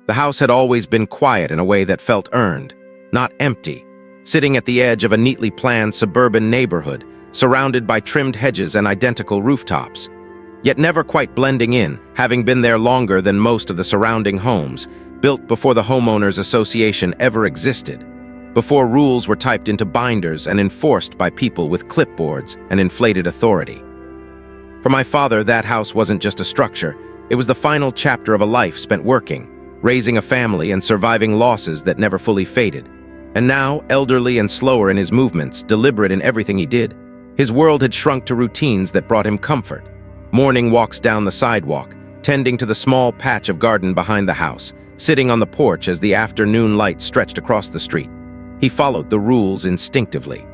The house had always been quiet in a way that felt earned, not empty, sitting at the edge of a neatly planned suburban neighborhood, surrounded by trimmed hedges and identical rooftops, yet never quite blending in, having been there longer than most of the surrounding homes, built before the Homeowners Association ever existed, before rules were typed into binders and enforced by people with clipboards and inflated authority. For my father, that house wasn't just a structure, it was the final chapter of a life spent working, raising a family and surviving losses that never fully faded. And now, elderly and slower in his movements, deliberate in everything he did, his world had shrunk to routines that brought him comfort. Morning walks down the sidewalk, tending to the small patch of garden behind the house, sitting on the porch as the afternoon light stretched across the street. He followed the rules instinctively.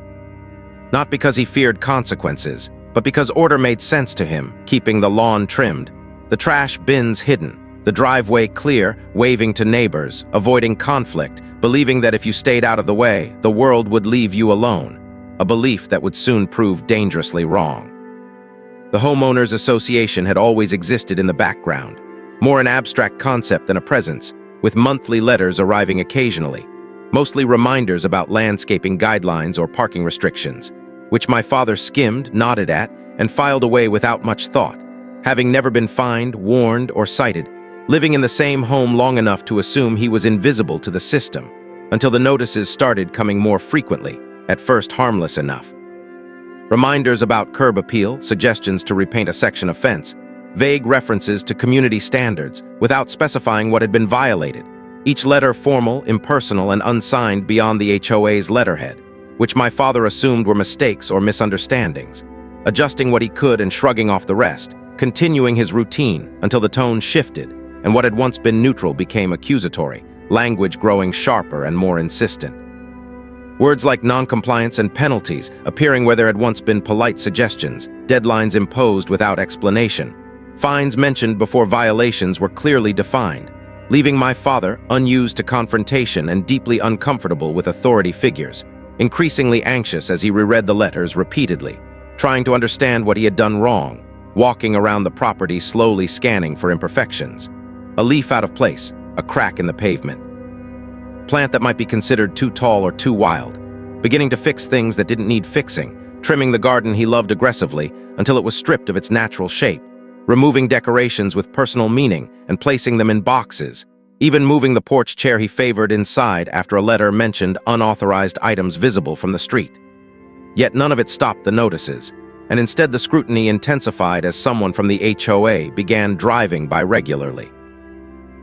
Not because he feared consequences, but because order made sense to him, keeping the lawn trimmed, the trash bins hidden, the driveway clear, waving to neighbors, avoiding conflict, believing that if you stayed out of the way, the world would leave you alone, a belief that would soon prove dangerously wrong. The Homeowners Association had always existed in the background, more an abstract concept than a presence, with monthly letters arriving occasionally, mostly reminders about landscaping guidelines or parking restrictions, which my father skimmed, nodded at, and filed away without much thought, having never been fined, warned, or cited, living in the same home long enough to assume he was invisible to the system, until the notices started coming more frequently, at first harmless enough. Reminders about curb appeal, suggestions to repaint a section of fence, vague references to community standards without specifying what had been violated, each letter formal, impersonal, and unsigned beyond the HOA's letterhead, which my father assumed were mistakes or misunderstandings, adjusting what he could and shrugging off the rest, continuing his routine until the tone shifted and what had once been neutral became accusatory, language growing sharper and more insistent. Words like noncompliance and penalties appearing where there had once been polite suggestions, deadlines imposed without explanation, fines mentioned before violations were clearly defined, leaving my father unused to confrontation and deeply uncomfortable with authority figures, increasingly anxious as he reread the letters repeatedly, trying to understand what he had done wrong, walking around the property slowly scanning for imperfections. A leaf out of place, a crack in the pavement. Plant that might be considered too tall or too wild, beginning to fix things that didn't need fixing, trimming the garden he loved aggressively until it was stripped of its natural shape, removing decorations with personal meaning and placing them in boxes, even moving the porch chair he favored inside after a letter mentioned unauthorized items visible from the street. Yet none of it stopped the notices, and instead the scrutiny intensified as someone from the HOA began driving by regularly.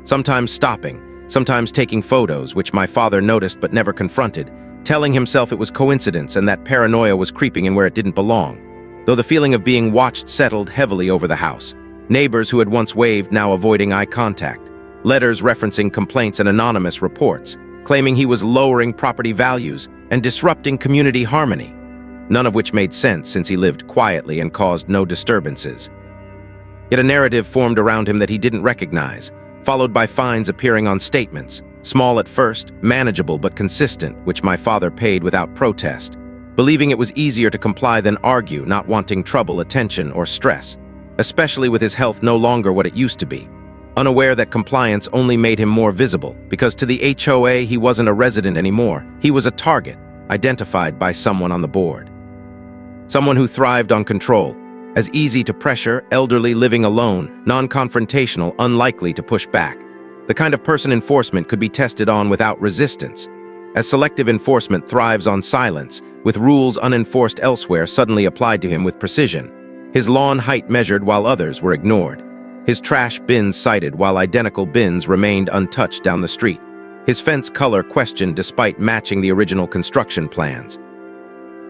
Sometimes stopping, sometimes taking photos, which my father noticed but never confronted, telling himself it was coincidence and that paranoia was creeping in where it didn't belong, though the feeling of being watched settled heavily over the house. Neighbors who had once waved now avoiding eye contact, letters referencing complaints and anonymous reports, claiming he was lowering property values and disrupting community harmony, none of which made sense since he lived quietly and caused no disturbances. Yet a narrative formed around him that he didn't recognize, followed by fines appearing on statements, small at first, manageable but consistent, which my father paid without protest, believing it was easier to comply than argue, not wanting trouble, attention, or stress, especially with his health no longer what it used to be, unaware that compliance only made him more visible, because to the HOA he wasn't a resident anymore, he was a target, identified by someone on the board. Someone who thrived on control, as easy to pressure, elderly, living alone, non-confrontational, unlikely to push back. The kind of person enforcement could be tested on without resistance, as selective enforcement thrives on silence, with rules unenforced elsewhere suddenly applied to him with precision. His lawn height measured while others were ignored. His trash bins cited while identical bins remained untouched down the street. His fence color questioned despite matching the original construction plans.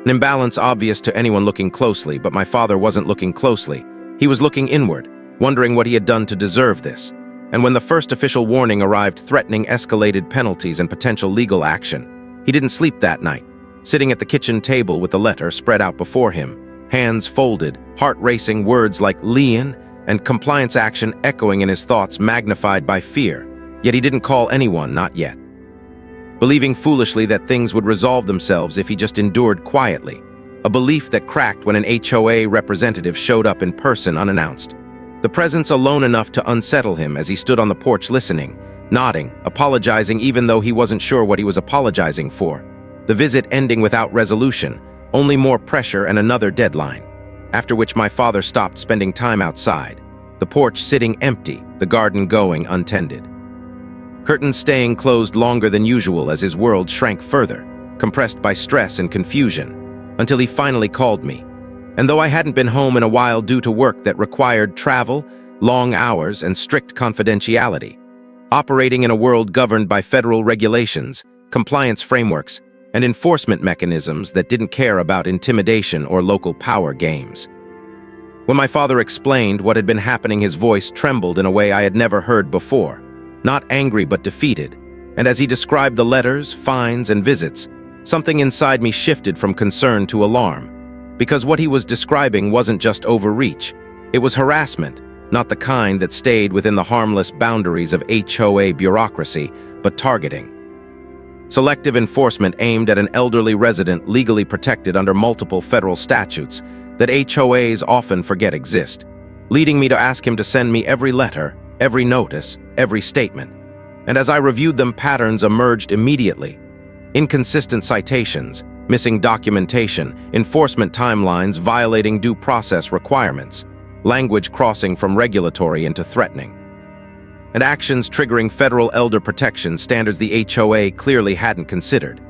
An imbalance obvious to anyone looking closely, but my father wasn't looking closely. He was looking inward, wondering what he had done to deserve this. And when the first official warning arrived threatening escalated penalties and potential legal action, he didn't sleep that night, sitting at the kitchen table with the letter spread out before him, hands folded, heart racing, words like lien and compliance action echoing in his thoughts, magnified by fear. Yet he didn't call anyone, not yet, believing foolishly that things would resolve themselves if he just endured quietly, a belief that cracked when an HOA representative showed up in person unannounced. The presence alone enough to unsettle him as he stood on the porch listening, nodding, apologizing even though he wasn't sure what he was apologizing for. The visit ending without resolution, only more pressure and another deadline. After which my father stopped spending time outside, the porch sitting empty, the garden going untended. Curtains staying closed longer than usual as his world shrank further, compressed by stress and confusion, until he finally called me. And though I hadn't been home in a while due to work that required travel, long hours, and strict confidentiality, operating in a world governed by federal regulations, compliance frameworks, and enforcement mechanisms that didn't care about intimidation or local power games. When my father explained what had been happening, his voice trembled in a way I had never heard before, not angry but defeated, and as he described the letters, fines, and visits, something inside me shifted from concern to alarm, because what he was describing wasn't just overreach, it was harassment, not the kind that stayed within the harmless boundaries of HOA bureaucracy, but targeting. Selective enforcement aimed at an elderly resident legally protected under multiple federal statutes that HOAs often forget exist, leading me to ask him to send me every letter, every notice, every statement. And as I reviewed them, patterns emerged immediately. Inconsistent citations, missing documentation, enforcement timelines violating due process requirements, language crossing from regulatory into threatening, and actions triggering federal elder protection standards the HOA clearly hadn't considered,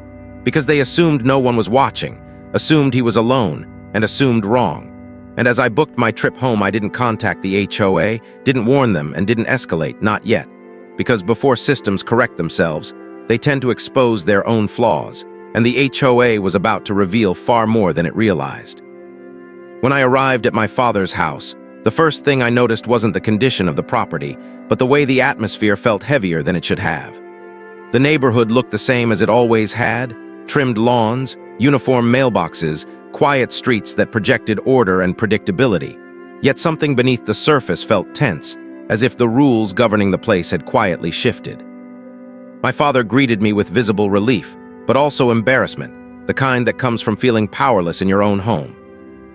because they assumed no one was watching, assumed he was alone, and assumed wrong. And as I booked my trip home, I didn't contact the HOA, didn't warn them, and didn't escalate, not yet, because before systems correct themselves, they tend to expose their own flaws, and the HOA was about to reveal far more than it realized. When I arrived at my father's house, the first thing I noticed wasn't the condition of the property, but the way the atmosphere felt heavier than it should have. The neighborhood looked the same as it always had: trimmed lawns, uniform mailboxes, quiet streets that projected order and predictability. Yet something beneath the surface felt tense, as if the rules governing the place had quietly shifted. My father greeted me with visible relief, but also embarrassment, the kind that comes from feeling powerless in your own home.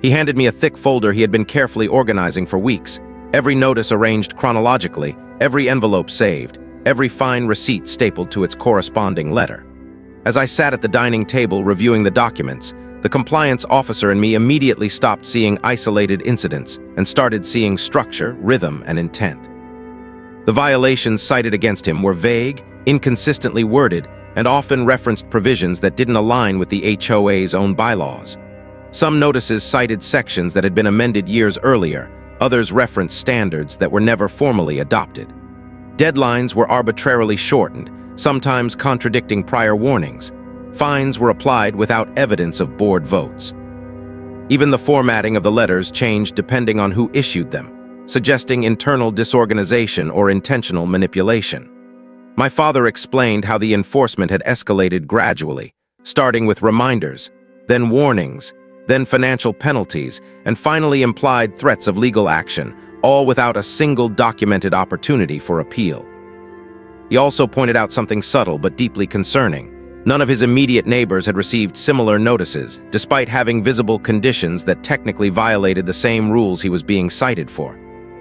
He handed me a thick folder he had been carefully organizing for weeks, every notice arranged chronologically, every envelope saved, every fine receipt stapled to its corresponding letter. As I sat at the dining table reviewing the documents, the compliance officer in me immediately stopped seeing isolated incidents and started seeing structure, rhythm, and intent. The violations cited against him were vague, inconsistently worded, and often referenced provisions that didn't align with the HOA's own bylaws. Some notices cited sections that had been amended years earlier, others referenced standards that were never formally adopted. Deadlines were arbitrarily shortened, sometimes contradicting prior warnings. Fines were applied without evidence of board votes. Even the formatting of the letters changed depending on who issued them, suggesting internal disorganization or intentional manipulation. My father explained how the enforcement had escalated gradually, starting with reminders, then warnings, then financial penalties, and finally implied threats of legal action, all without a single documented opportunity for appeal. He also pointed out something subtle but deeply concerning. None of his immediate neighbors had received similar notices, despite having visible conditions that technically violated the same rules he was being cited for.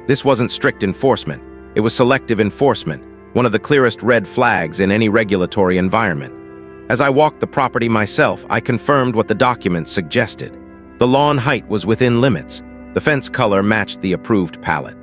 This wasn't strict enforcement, it was selective enforcement, one of the clearest red flags in any regulatory environment. As I walked the property myself, I confirmed what the documents suggested. The lawn height was within limits. The fence color matched the approved palette.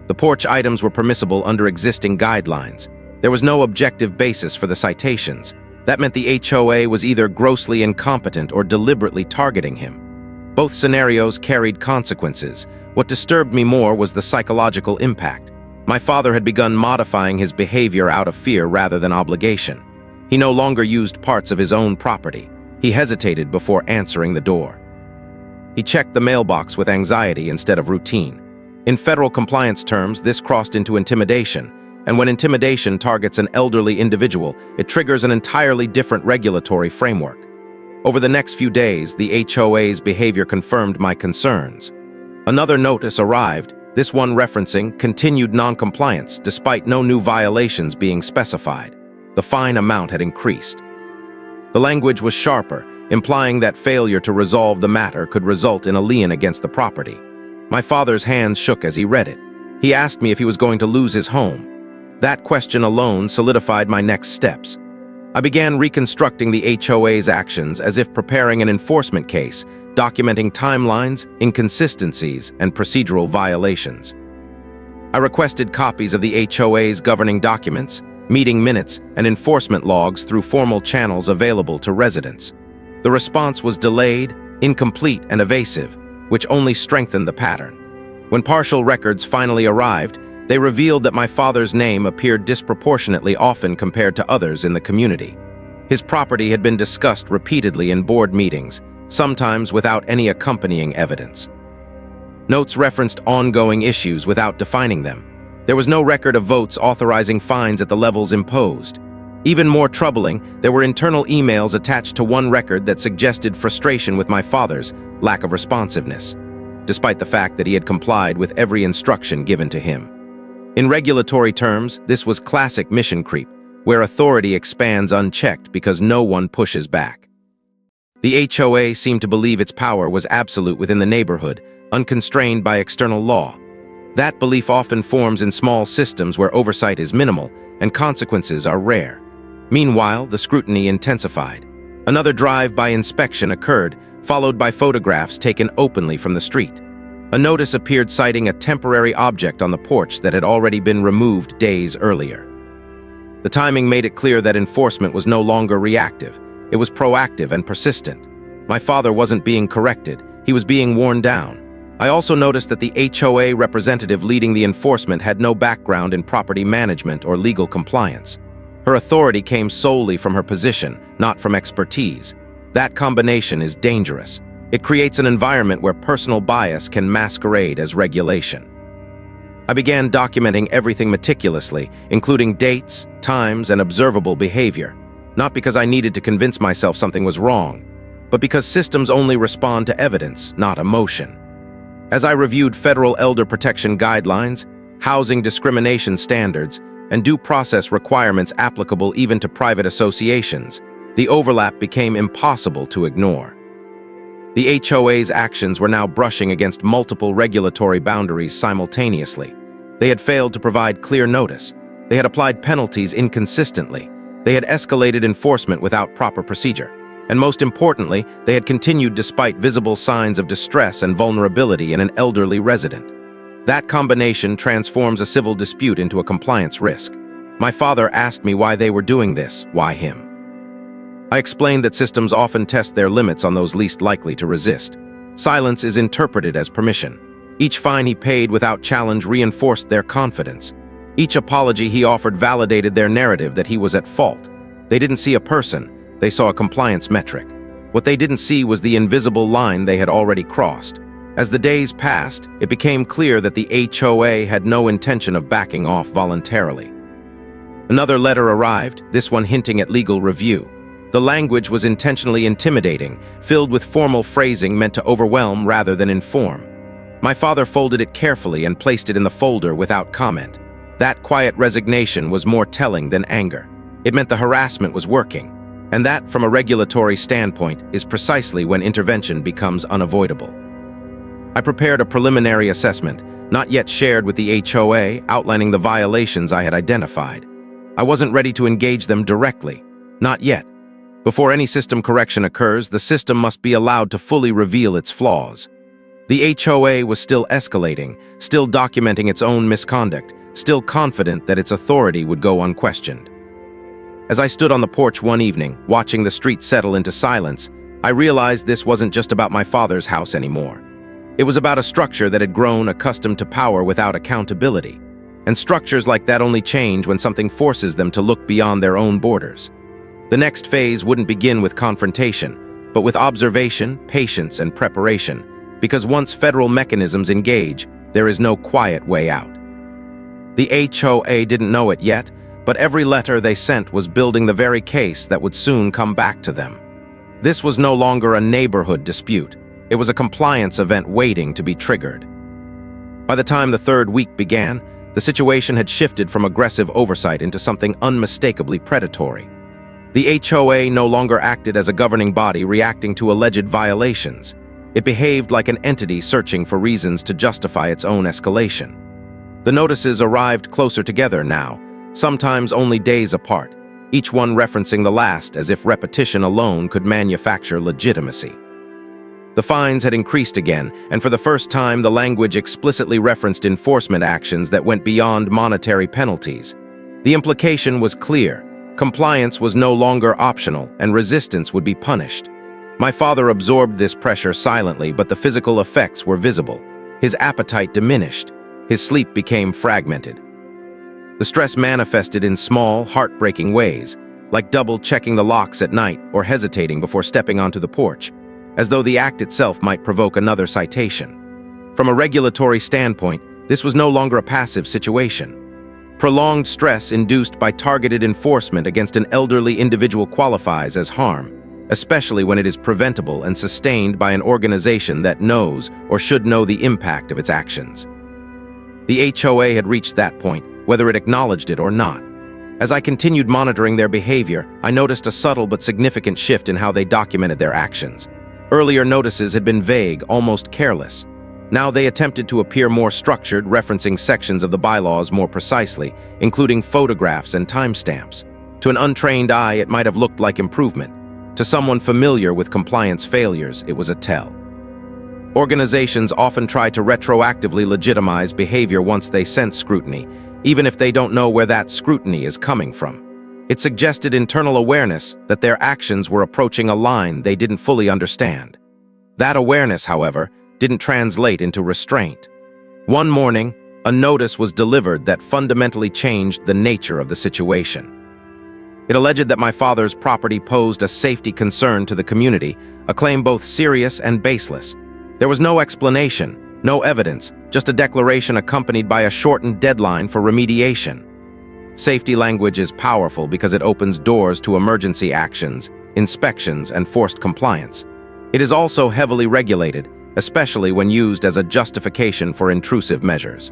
The porch items were permissible under existing guidelines. There was no objective basis for the citations. That meant the HOA was either grossly incompetent or deliberately targeting him. Both scenarios carried consequences. What disturbed me more was the psychological impact. My father had begun modifying his behavior out of fear rather than obligation. He no longer used parts of his own property. He hesitated before answering the door. He checked the mailbox with anxiety instead of routine. In federal compliance terms, this crossed into intimidation, and when intimidation targets an elderly individual, it triggers an entirely different regulatory framework. Over the next few days, the HOA's behavior confirmed my concerns. Another notice arrived, this one referencing continued non-compliance despite no new violations being specified. The fine amount had increased. The language was sharper, implying that failure to resolve the matter could result in a lien against the property. My father's hands shook as he read it. He asked me if he was going to lose his home. That question alone solidified my next steps. I began reconstructing the HOA's actions as if preparing an enforcement case, documenting timelines, inconsistencies, and procedural violations. I requested copies of the HOA's governing documents, meeting minutes, and enforcement logs through formal channels available to residents. The response was delayed, incomplete, and evasive, which only strengthened the pattern. When partial records finally arrived, they revealed that my father's name appeared disproportionately often compared to others in the community. His property had been discussed repeatedly in board meetings, sometimes without any accompanying evidence. Notes referenced ongoing issues without defining them. There was no record of votes authorizing fines at the levels imposed. Even more troubling, there were internal emails attached to one record that suggested frustration with my father's lack of responsiveness, despite the fact that he had complied with every instruction given to him. In regulatory terms, this was classic mission creep, where authority expands unchecked because no one pushes back. The HOA seemed to believe its power was absolute within the neighborhood, unconstrained by external law. That belief often forms in small systems where oversight is minimal and consequences are rare. Meanwhile, the scrutiny intensified. Another drive-by inspection occurred, followed by photographs taken openly from the street. A notice appeared citing a temporary object on the porch that had already been removed days earlier. The timing made it clear that enforcement was no longer reactive. It was proactive and persistent. My father wasn't being corrected, he was being worn down. I also noticed that the HOA representative leading the enforcement had no background in property management or legal compliance. Her authority came solely from her position, not from expertise. That combination is dangerous. It creates an environment where personal bias can masquerade as regulation. I began documenting everything meticulously, including dates, times, and observable behavior, not because I needed to convince myself something was wrong, but because systems only respond to evidence, not emotion. As I reviewed federal elder protection guidelines, housing discrimination standards, and due process requirements applicable even to private associations, the overlap became impossible to ignore. The HOA's actions were now brushing against multiple regulatory boundaries simultaneously. They had failed to provide clear notice. They had applied penalties inconsistently. They had escalated enforcement without proper procedure. And most importantly, they had continued despite visible signs of distress and vulnerability in an elderly resident. That combination transforms a civil dispute into a compliance risk. My father asked me why they were doing this, why him. I explained that systems often test their limits on those least likely to resist. Silence is interpreted as permission. Each fine he paid without challenge reinforced their confidence. Each apology he offered validated their narrative that he was at fault. They didn't see a person, they saw a compliance metric. What they didn't see was the invisible line they had already crossed. As the days passed, it became clear that the HOA had no intention of backing off voluntarily. Another letter arrived, this one hinting at legal review. The language was intentionally intimidating, filled with formal phrasing meant to overwhelm rather than inform. My father folded it carefully and placed it in the folder without comment. That quiet resignation was more telling than anger. It meant the harassment was working, and that, from a regulatory standpoint, is precisely when intervention becomes unavoidable. I prepared a preliminary assessment, not yet shared with the HOA, outlining the violations I had identified. I wasn't ready to engage them directly, not yet. Before any system correction occurs, the system must be allowed to fully reveal its flaws. The HOA was still escalating, still documenting its own misconduct, still confident that its authority would go unquestioned. As I stood on the porch one evening, watching the street settle into silence, I realized this wasn't just about my father's house anymore. It was about a structure that had grown accustomed to power without accountability. And structures like that only change when something forces them to look beyond their own borders. The next phase wouldn't begin with confrontation, but with observation, patience, and preparation, because once federal mechanisms engage, there is no quiet way out. The HOA didn't know it yet, but every letter they sent was building the very case that would soon come back to them. This was no longer a neighborhood dispute. It was a compliance event waiting to be triggered. By the time the third week began, the situation had shifted from aggressive oversight into something unmistakably predatory. The HOA no longer acted as a governing body reacting to alleged violations. It behaved like an entity searching for reasons to justify its own escalation. The notices arrived closer together now, sometimes only days apart, each one referencing the last as if repetition alone could manufacture legitimacy. The fines had increased again, and for the first time the language explicitly referenced enforcement actions that went beyond monetary penalties. The implication was clear. Compliance was no longer optional, and resistance would be punished. My father absorbed this pressure silently, but the physical effects were visible. His appetite diminished. His sleep became fragmented. The stress manifested in small, heartbreaking ways, like double-checking the locks at night or hesitating before stepping onto the porch, as though the act itself might provoke another citation. From a regulatory standpoint, this was no longer a passive situation. Prolonged stress induced by targeted enforcement against an elderly individual qualifies as harm, especially when it is preventable and sustained by an organization that knows or should know the impact of its actions. The HOA had reached that point, whether it acknowledged it or not. As I continued monitoring their behavior, I noticed a subtle but significant shift in how they documented their actions. Earlier notices had been vague, almost careless. Now they attempted to appear more structured, referencing sections of the bylaws more precisely, including photographs and timestamps. To an untrained eye, it might have looked like improvement. To someone familiar with compliance failures, it was a tell. Organizations often try to retroactively legitimize behavior once they sense scrutiny, even if they don't know where that scrutiny is coming from. It suggested internal awareness that their actions were approaching a line they didn't fully understand. That awareness, however, didn't translate into restraint. One morning, a notice was delivered that fundamentally changed the nature of the situation. It alleged that my father's property posed a safety concern to the community, a claim both serious and baseless. There was no explanation, no evidence, just a declaration accompanied by a shortened deadline for remediation. Safety language is powerful because it opens doors to emergency actions, inspections, and forced compliance. It is also heavily regulated, especially when used as a justification for intrusive measures.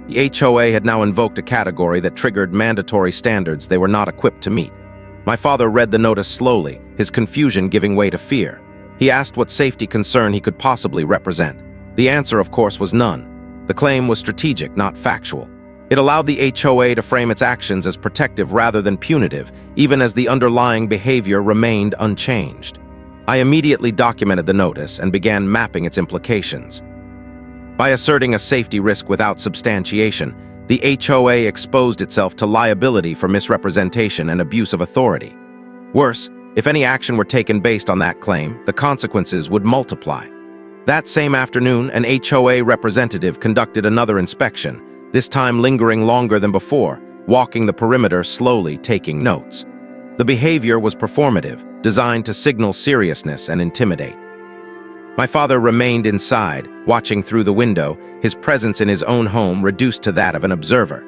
The HOA had now invoked a category that triggered mandatory standards they were not equipped to meet. My father read the notice slowly, his confusion giving way to fear. He asked what safety concern he could possibly represent. The answer, of course, was none. The claim was strategic, not factual. It allowed the HOA to frame its actions as protective rather than punitive, even as the underlying behavior remained unchanged. I immediately documented the notice and began mapping its implications. By asserting a safety risk without substantiation, the HOA exposed itself to liability for misrepresentation and abuse of authority. Worse, if any action were taken based on that claim, the consequences would multiply. That same afternoon, an HOA representative conducted another inspection, this time lingering longer than before, walking the perimeter slowly, taking notes. The behavior was performative, designed to signal seriousness and intimidate. My father remained inside, watching through the window, his presence in his own home reduced to that of an observer.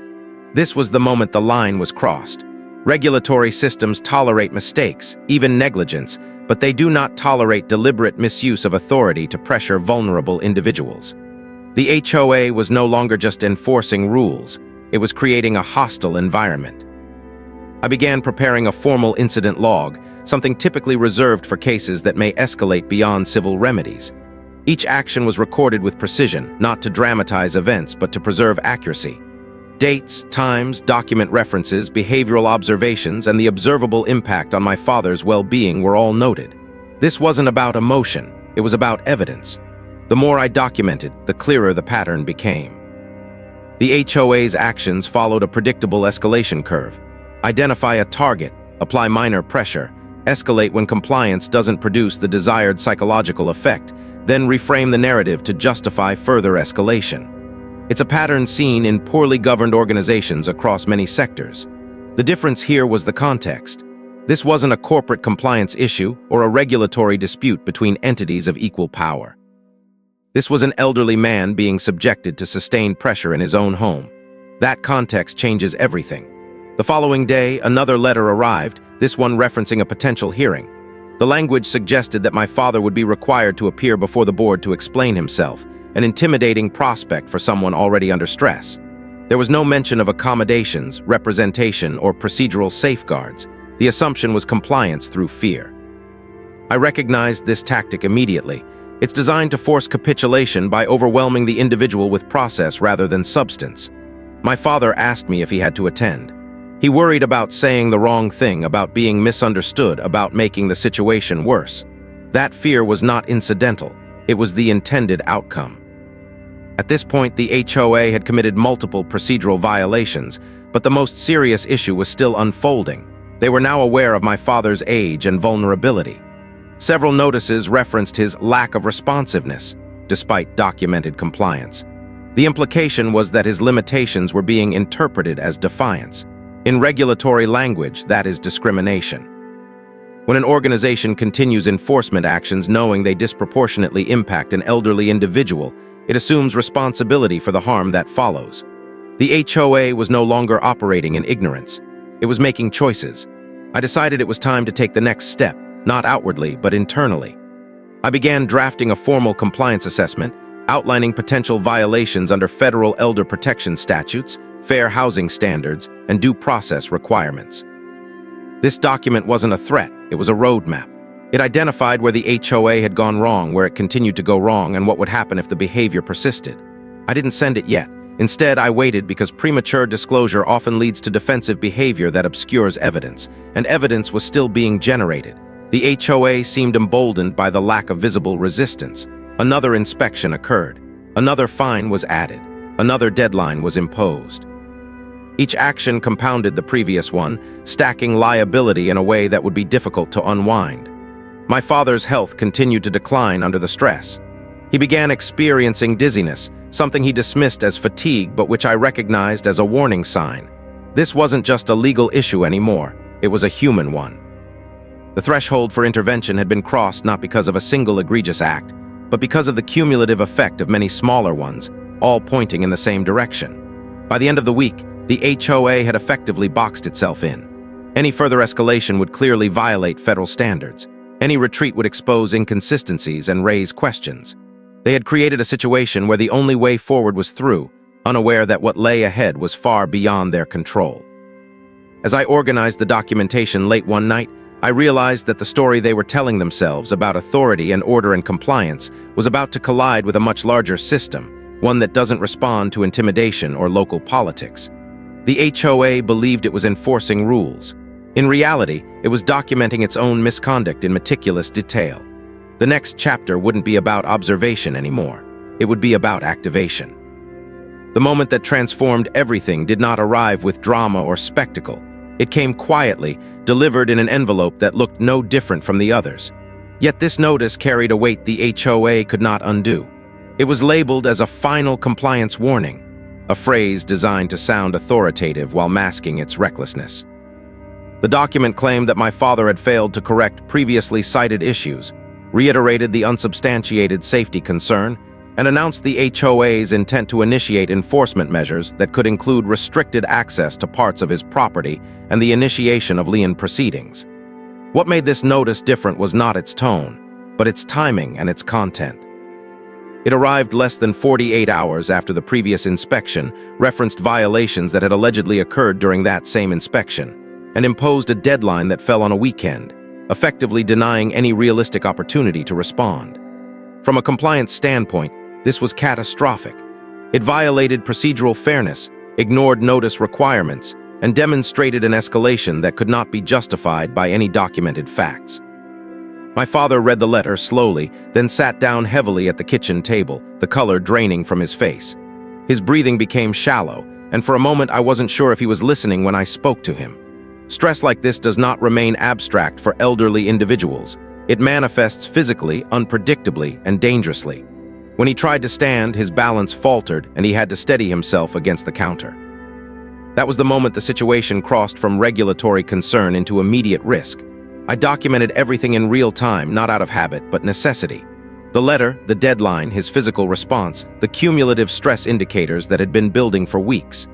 This was the moment the line was crossed. Regulatory systems tolerate mistakes, even negligence, but they do not tolerate deliberate misuse of authority to pressure vulnerable individuals. The HOA was no longer just enforcing rules, it was creating a hostile environment. I began preparing a formal incident log, something typically reserved for cases that may escalate beyond civil remedies. Each action was recorded with precision, not to dramatize events, but to preserve accuracy. Dates, times, document references, behavioral observations, and the observable impact on my father's well-being were all noted. This wasn't about emotion, it was about evidence. The more I documented, the clearer the pattern became. The HOA's actions followed a predictable escalation curve. Identify a target, apply minor pressure, escalate when compliance doesn't produce the desired psychological effect, then reframe the narrative to justify further escalation. It's a pattern seen in poorly governed organizations across many sectors. The difference here was the context. This wasn't a corporate compliance issue or a regulatory dispute between entities of equal power. This was an elderly man being subjected to sustained pressure in his own home. That context changes everything. The following day, another letter arrived, this one referencing a potential hearing. The language suggested that my father would be required to appear before the board to explain himself, an intimidating prospect for someone already under stress. There was no mention of accommodations, representation, or procedural safeguards. The assumption was compliance through fear. I recognized this tactic immediately. It's designed to force capitulation by overwhelming the individual with process rather than substance. My father asked me if he had to attend. He worried about saying the wrong thing, about being misunderstood, about making the situation worse. That fear was not incidental. It was the intended outcome. At this point, the HOA had committed multiple procedural violations, but the most serious issue was still unfolding. They were now aware of my father's age and vulnerability. Several notices referenced his lack of responsiveness, despite documented compliance. The implication was that his limitations were being interpreted as defiance. In regulatory language, that is discrimination. When an organization continues enforcement actions knowing they disproportionately impact an elderly individual, it assumes responsibility for the harm that follows. The HOA was no longer operating in ignorance. It was making choices. I decided it was time to take the next step, not outwardly, but internally. I began drafting a formal compliance assessment, outlining potential violations under federal elder protection statutes, fair housing standards, and due process requirements. This document wasn't a threat, it was a roadmap. It identified where the HOA had gone wrong, where it continued to go wrong, and what would happen if the behavior persisted. I didn't send it yet. Instead, I waited because premature disclosure often leads to defensive behavior that obscures evidence, and evidence was still being generated. The HOA seemed emboldened by the lack of visible resistance. Another inspection occurred. Another fine was added. Another deadline was imposed. Each action compounded the previous one, stacking liability in a way that would be difficult to unwind. My father's health continued to decline under the stress. He began experiencing dizziness, something he dismissed as fatigue but which I recognized as a warning sign. This wasn't just a legal issue anymore, it was a human one. The threshold for intervention had been crossed not because of a single egregious act, but because of the cumulative effect of many smaller ones, all pointing in the same direction. By the end of the week, the HOA had effectively boxed itself in. Any further escalation would clearly violate federal standards. Any retreat would expose inconsistencies and raise questions. They had created a situation where the only way forward was through, unaware that what lay ahead was far beyond their control. As I organized the documentation late one night, I realized that the story they were telling themselves about authority and order and compliance was about to collide with a much larger system, one that doesn't respond to intimidation or local politics. The HOA believed it was enforcing rules. In reality, it was documenting its own misconduct in meticulous detail. The next chapter wouldn't be about observation anymore. It would be about activation. The moment that transformed everything did not arrive with drama or spectacle. It came quietly, delivered in an envelope that looked no different from the others. Yet this notice carried a weight the HOA could not undo. It was labeled as a final compliance warning, a phrase designed to sound authoritative while masking its recklessness. The document claimed that my father had failed to correct previously cited issues, reiterated the unsubstantiated safety concern, and announced the HOA's intent to initiate enforcement measures that could include restricted access to parts of his property and the initiation of lien proceedings. What made this notice different was not its tone, but its timing and its content. It arrived less than 48 hours after the previous inspection, referenced violations that had allegedly occurred during that same inspection, and imposed a deadline that fell on a weekend, effectively denying any realistic opportunity to respond. From a compliance standpoint, this was catastrophic. It violated procedural fairness, ignored notice requirements, and demonstrated an escalation that could not be justified by any documented facts. My father read the letter slowly, then sat down heavily at the kitchen table, the color draining from his face. His breathing became shallow, and for a moment I wasn't sure if he was listening when I spoke to him. Stress like this does not remain abstract for elderly individuals. It manifests physically, unpredictably, and dangerously. When he tried to stand, his balance faltered, and he had to steady himself against the counter. That was the moment the situation crossed from regulatory concern into immediate risk. I documented everything in real time, not out of habit, but necessity. The letter, the deadline, his physical response, the cumulative stress indicators that had been building for weeks.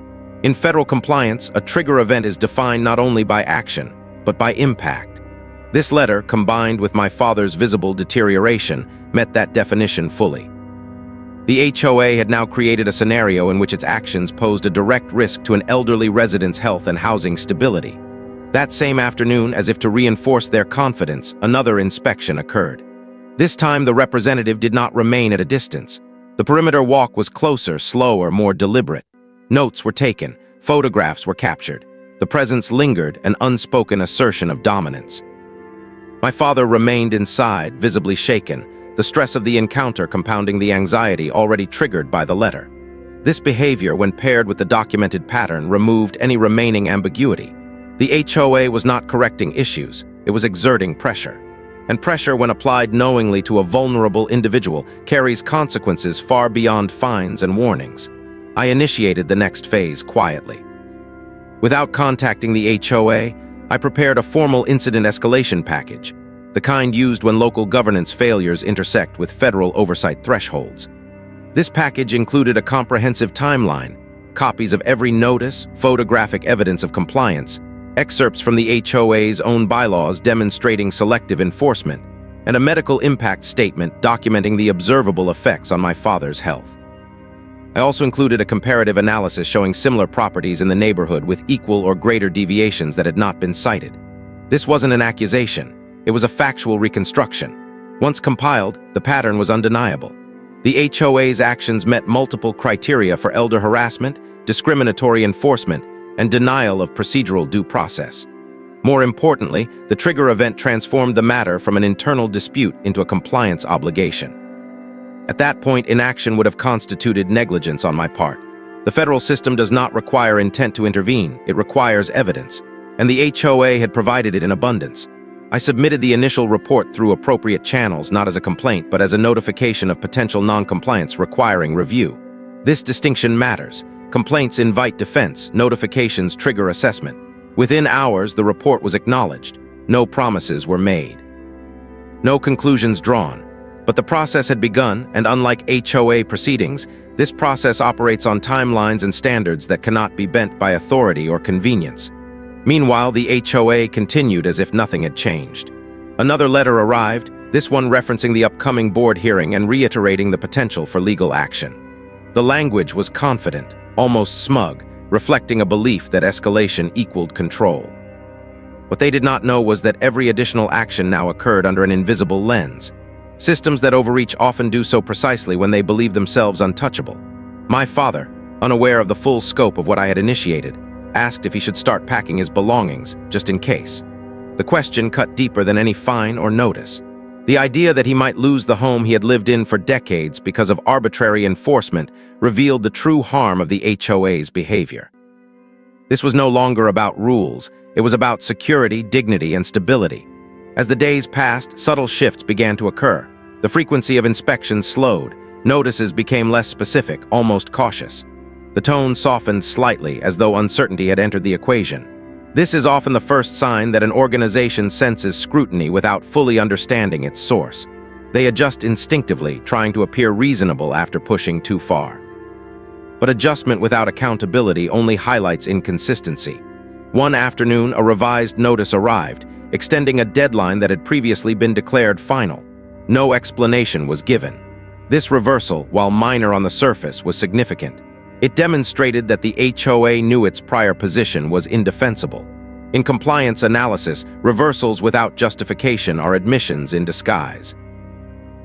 In federal compliance, a trigger event is defined not only by action, but by impact. This letter, combined with my father's visible deterioration, met that definition fully. The HOA had now created a scenario in which its actions posed a direct risk to an elderly resident's health and housing stability. That same afternoon, as if to reinforce their confidence, another inspection occurred. This time, the representative did not remain at a distance. The perimeter walk was closer, slower, more deliberate. Notes were taken, photographs were captured. The presence lingered, an unspoken assertion of dominance. My father remained inside, visibly shaken, the stress of the encounter compounding the anxiety already triggered by the letter. This behavior, when paired with the documented pattern, removed any remaining ambiguity. The HOA was not correcting issues, it was exerting pressure. And pressure, when applied knowingly to a vulnerable individual, carries consequences far beyond fines and warnings. I initiated the next phase quietly. Without contacting the HOA, I prepared a formal incident escalation package, the kind used when local governance failures intersect with federal oversight thresholds. This package included a comprehensive timeline, copies of every notice, photographic evidence of compliance, excerpts from the HOA's own bylaws demonstrating selective enforcement, and a medical impact statement documenting the observable effects on my father's health. I also included a comparative analysis showing similar properties in the neighborhood with equal or greater deviations that had not been cited. This wasn't an accusation, it was a factual reconstruction. Once compiled, the pattern was undeniable. The HOA's actions met multiple criteria for elder harassment, discriminatory enforcement, and denial of procedural due process. More importantly, the trigger event transformed the matter from an internal dispute into a compliance obligation. At that point, inaction would have constituted negligence on my part. The federal system does not require intent to intervene, it requires evidence, and the HOA had provided it in abundance. I submitted the initial report through appropriate channels, not as a complaint, but as a notification of potential non-compliance requiring review. This distinction matters. Complaints invite defense, notifications trigger assessment. Within hours, the report was acknowledged. No promises were made. No conclusions drawn. But the process had begun, and unlike HOA proceedings, this process operates on timelines and standards that cannot be bent by authority or convenience. Meanwhile, the HOA continued as if nothing had changed. Another letter arrived, this one referencing the upcoming board hearing and reiterating the potential for legal action. The language was confident, almost smug, reflecting a belief that escalation equaled control. What they did not know was that every additional action now occurred under an invisible lens. Systems that overreach often do so precisely when they believe themselves untouchable. My father, unaware of the full scope of what I had initiated, asked if he should start packing his belongings, just in case. The question cut deeper than any fine or notice. The idea that he might lose the home he had lived in for decades because of arbitrary enforcement revealed the true harm of the HOA's behavior. This was no longer about rules, it was about security, dignity, and stability. As the days passed, subtle shifts began to occur. The frequency of inspections slowed, notices became less specific, almost cautious. The tone softened slightly, as though uncertainty had entered the equation. This is often the first sign that an organization senses scrutiny without fully understanding its source. They adjust instinctively, trying to appear reasonable after pushing too far. But adjustment without accountability only highlights inconsistency. One afternoon, a revised notice arrived, extending a deadline that had previously been declared final. No explanation was given. This reversal, while minor on the surface, was significant. It demonstrated that the HOA knew its prior position was indefensible. In compliance analysis, reversals without justification are admissions in disguise.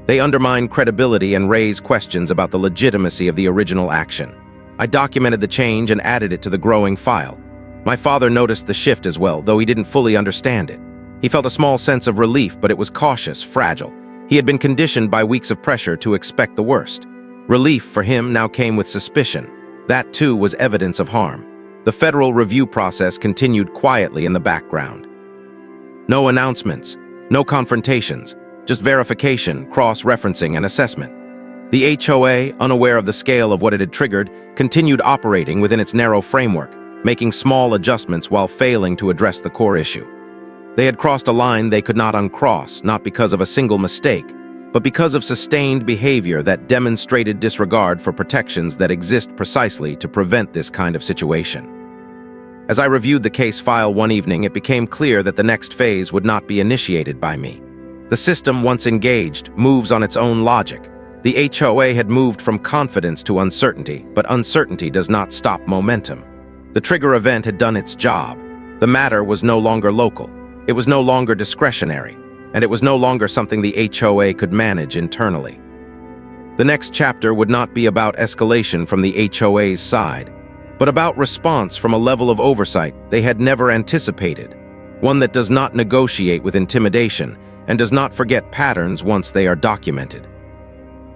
They undermine credibility and raise questions about the legitimacy of the original action. I documented the change and added it to the growing file. My father noticed the shift as well, though he didn't fully understand it. He felt a small sense of relief, but it was cautious, fragile. He had been conditioned by weeks of pressure to expect the worst. Relief for him now came with suspicion. That too was evidence of harm. The federal review process continued quietly in the background. No announcements, no confrontations, just verification, cross-referencing, and assessment. The HOA, unaware of the scale of what it had triggered, continued operating within its narrow framework, making small adjustments while failing to address the core issue. They had crossed a line they could not uncross, not because of a single mistake, but because of sustained behavior that demonstrated disregard for protections that exist precisely to prevent this kind of situation. As I reviewed the case file one evening, it became clear that the next phase would not be initiated by me. The system, once engaged, moves on its own logic. The HOA had moved from confidence to uncertainty, but uncertainty does not stop momentum. The trigger event had done its job. The matter was no longer local. It was no longer discretionary, and it was no longer something the HOA could manage internally. The next chapter would not be about escalation from the HOA's side. but about response from a level of oversight they had never anticipated, one that does not negotiate with intimidation and does not forget patterns once they are documented.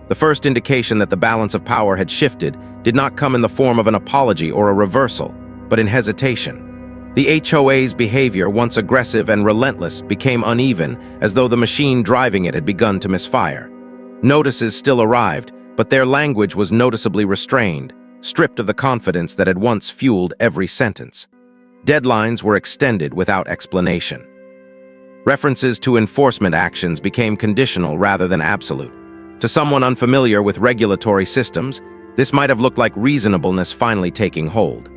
The first indication that the balance of power had shifted did not come in the form of an apology or a reversal, but in hesitation. The HOA's behavior, once aggressive and relentless, became uneven, as though the machine driving it had begun to misfire. Notices still arrived, but their language was noticeably restrained, stripped of the confidence that had once fueled every sentence. Deadlines were extended without explanation. References to enforcement actions became conditional rather than absolute. To someone unfamiliar with regulatory systems, this might have looked like reasonableness finally taking hold.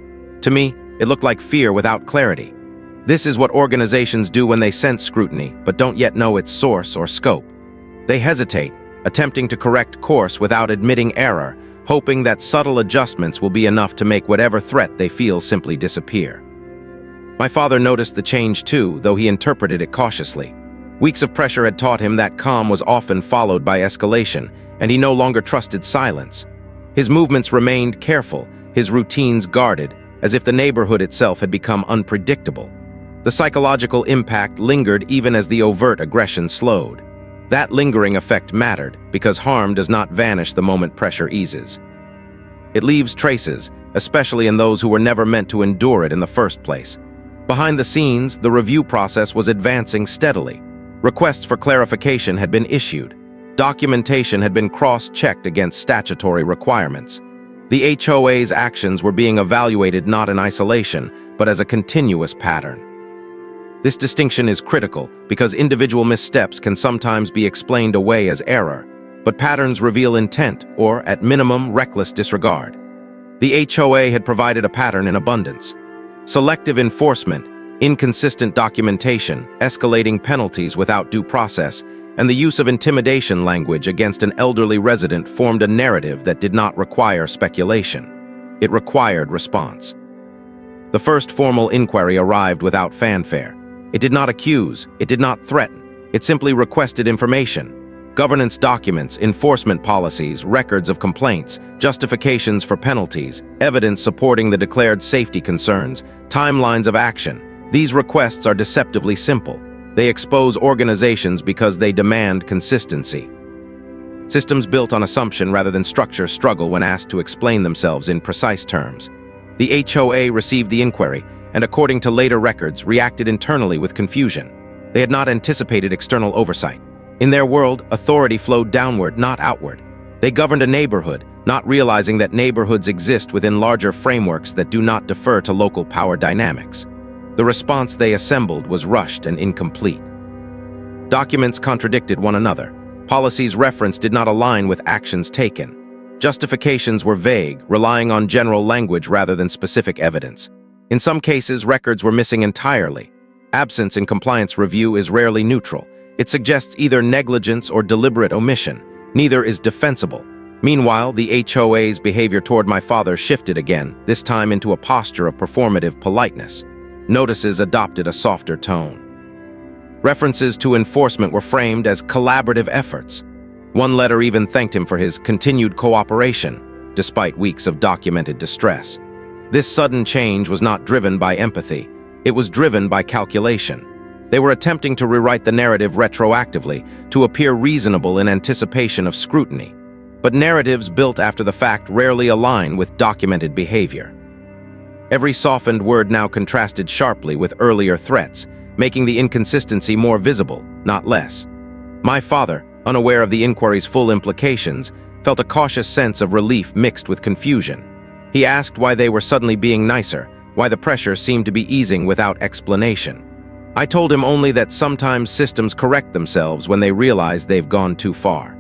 To me, it looked like fear without clarity. This is what organizations do when they sense scrutiny but don't yet know its source or scope. They hesitate, attempting to correct course without admitting error, hoping that subtle adjustments will be enough to make whatever threat they feel simply disappear. My father noticed the change too, though he interpreted it cautiously. Weeks of pressure had taught him that calm was often followed by escalation, and he no longer trusted silence. His movements remained careful, his routines guarded, as if the neighborhood itself had become unpredictable. The psychological impact lingered even as the overt aggression slowed. That lingering effect mattered, because harm does not vanish the moment pressure eases. It leaves traces, especially in those who were never meant to endure it in the first place. Behind the scenes, the review process was advancing steadily. Requests for clarification had been issued. Documentation had been cross-checked against statutory requirements. The HOA's actions were being evaluated not in isolation, but as a continuous pattern. This distinction is critical because individual missteps can sometimes be explained away as error, but patterns reveal intent or, at minimum, reckless disregard. The HOA had provided a pattern in abundance. Selective enforcement, inconsistent documentation, escalating penalties without due process, and the use of intimidation language against an elderly resident formed a narrative that did not require speculation. It required response. The first formal inquiry arrived without fanfare. It did not accuse, it did not threaten, it simply requested information. Governance documents, enforcement policies, records of complaints, justifications for penalties, evidence supporting the declared safety concerns, timelines of action. These requests are deceptively simple. They expose organizations because they demand consistency. Systems built on assumption rather than structure struggle when asked to explain themselves in precise terms. The HOA received the inquiry, and according to later records, reacted internally with confusion. They had not anticipated external oversight. In their world, authority flowed downward, not outward. They governed a neighborhood, not realizing that neighborhoods exist within larger frameworks that do not defer to local power dynamics. The response they assembled was rushed and incomplete. Documents contradicted one another. Policies referenced did not align with actions taken. Justifications were vague, relying on general language rather than specific evidence. In some cases, records were missing entirely. Absence in compliance review is rarely neutral. It suggests either negligence or deliberate omission. Neither is defensible. Meanwhile, the HOA's behavior toward my father shifted again, this time into a posture of performative politeness. Notices adopted a softer tone. References to enforcement were framed as collaborative efforts. One letter even thanked him for his continued cooperation, despite weeks of documented distress. This sudden change was not driven by empathy. It was driven by calculation. They were attempting to rewrite the narrative retroactively, to appear reasonable in anticipation of scrutiny. But narratives built after the fact rarely align with documented behavior. Every softened word now contrasted sharply with earlier threats, making the inconsistency more visible, not less. My father, unaware of the inquiry's full implications, felt a cautious sense of relief mixed with confusion. He asked why they were suddenly being nicer, why the pressure seemed to be easing without explanation. I told him only that sometimes systems correct themselves when they realize they've gone too far.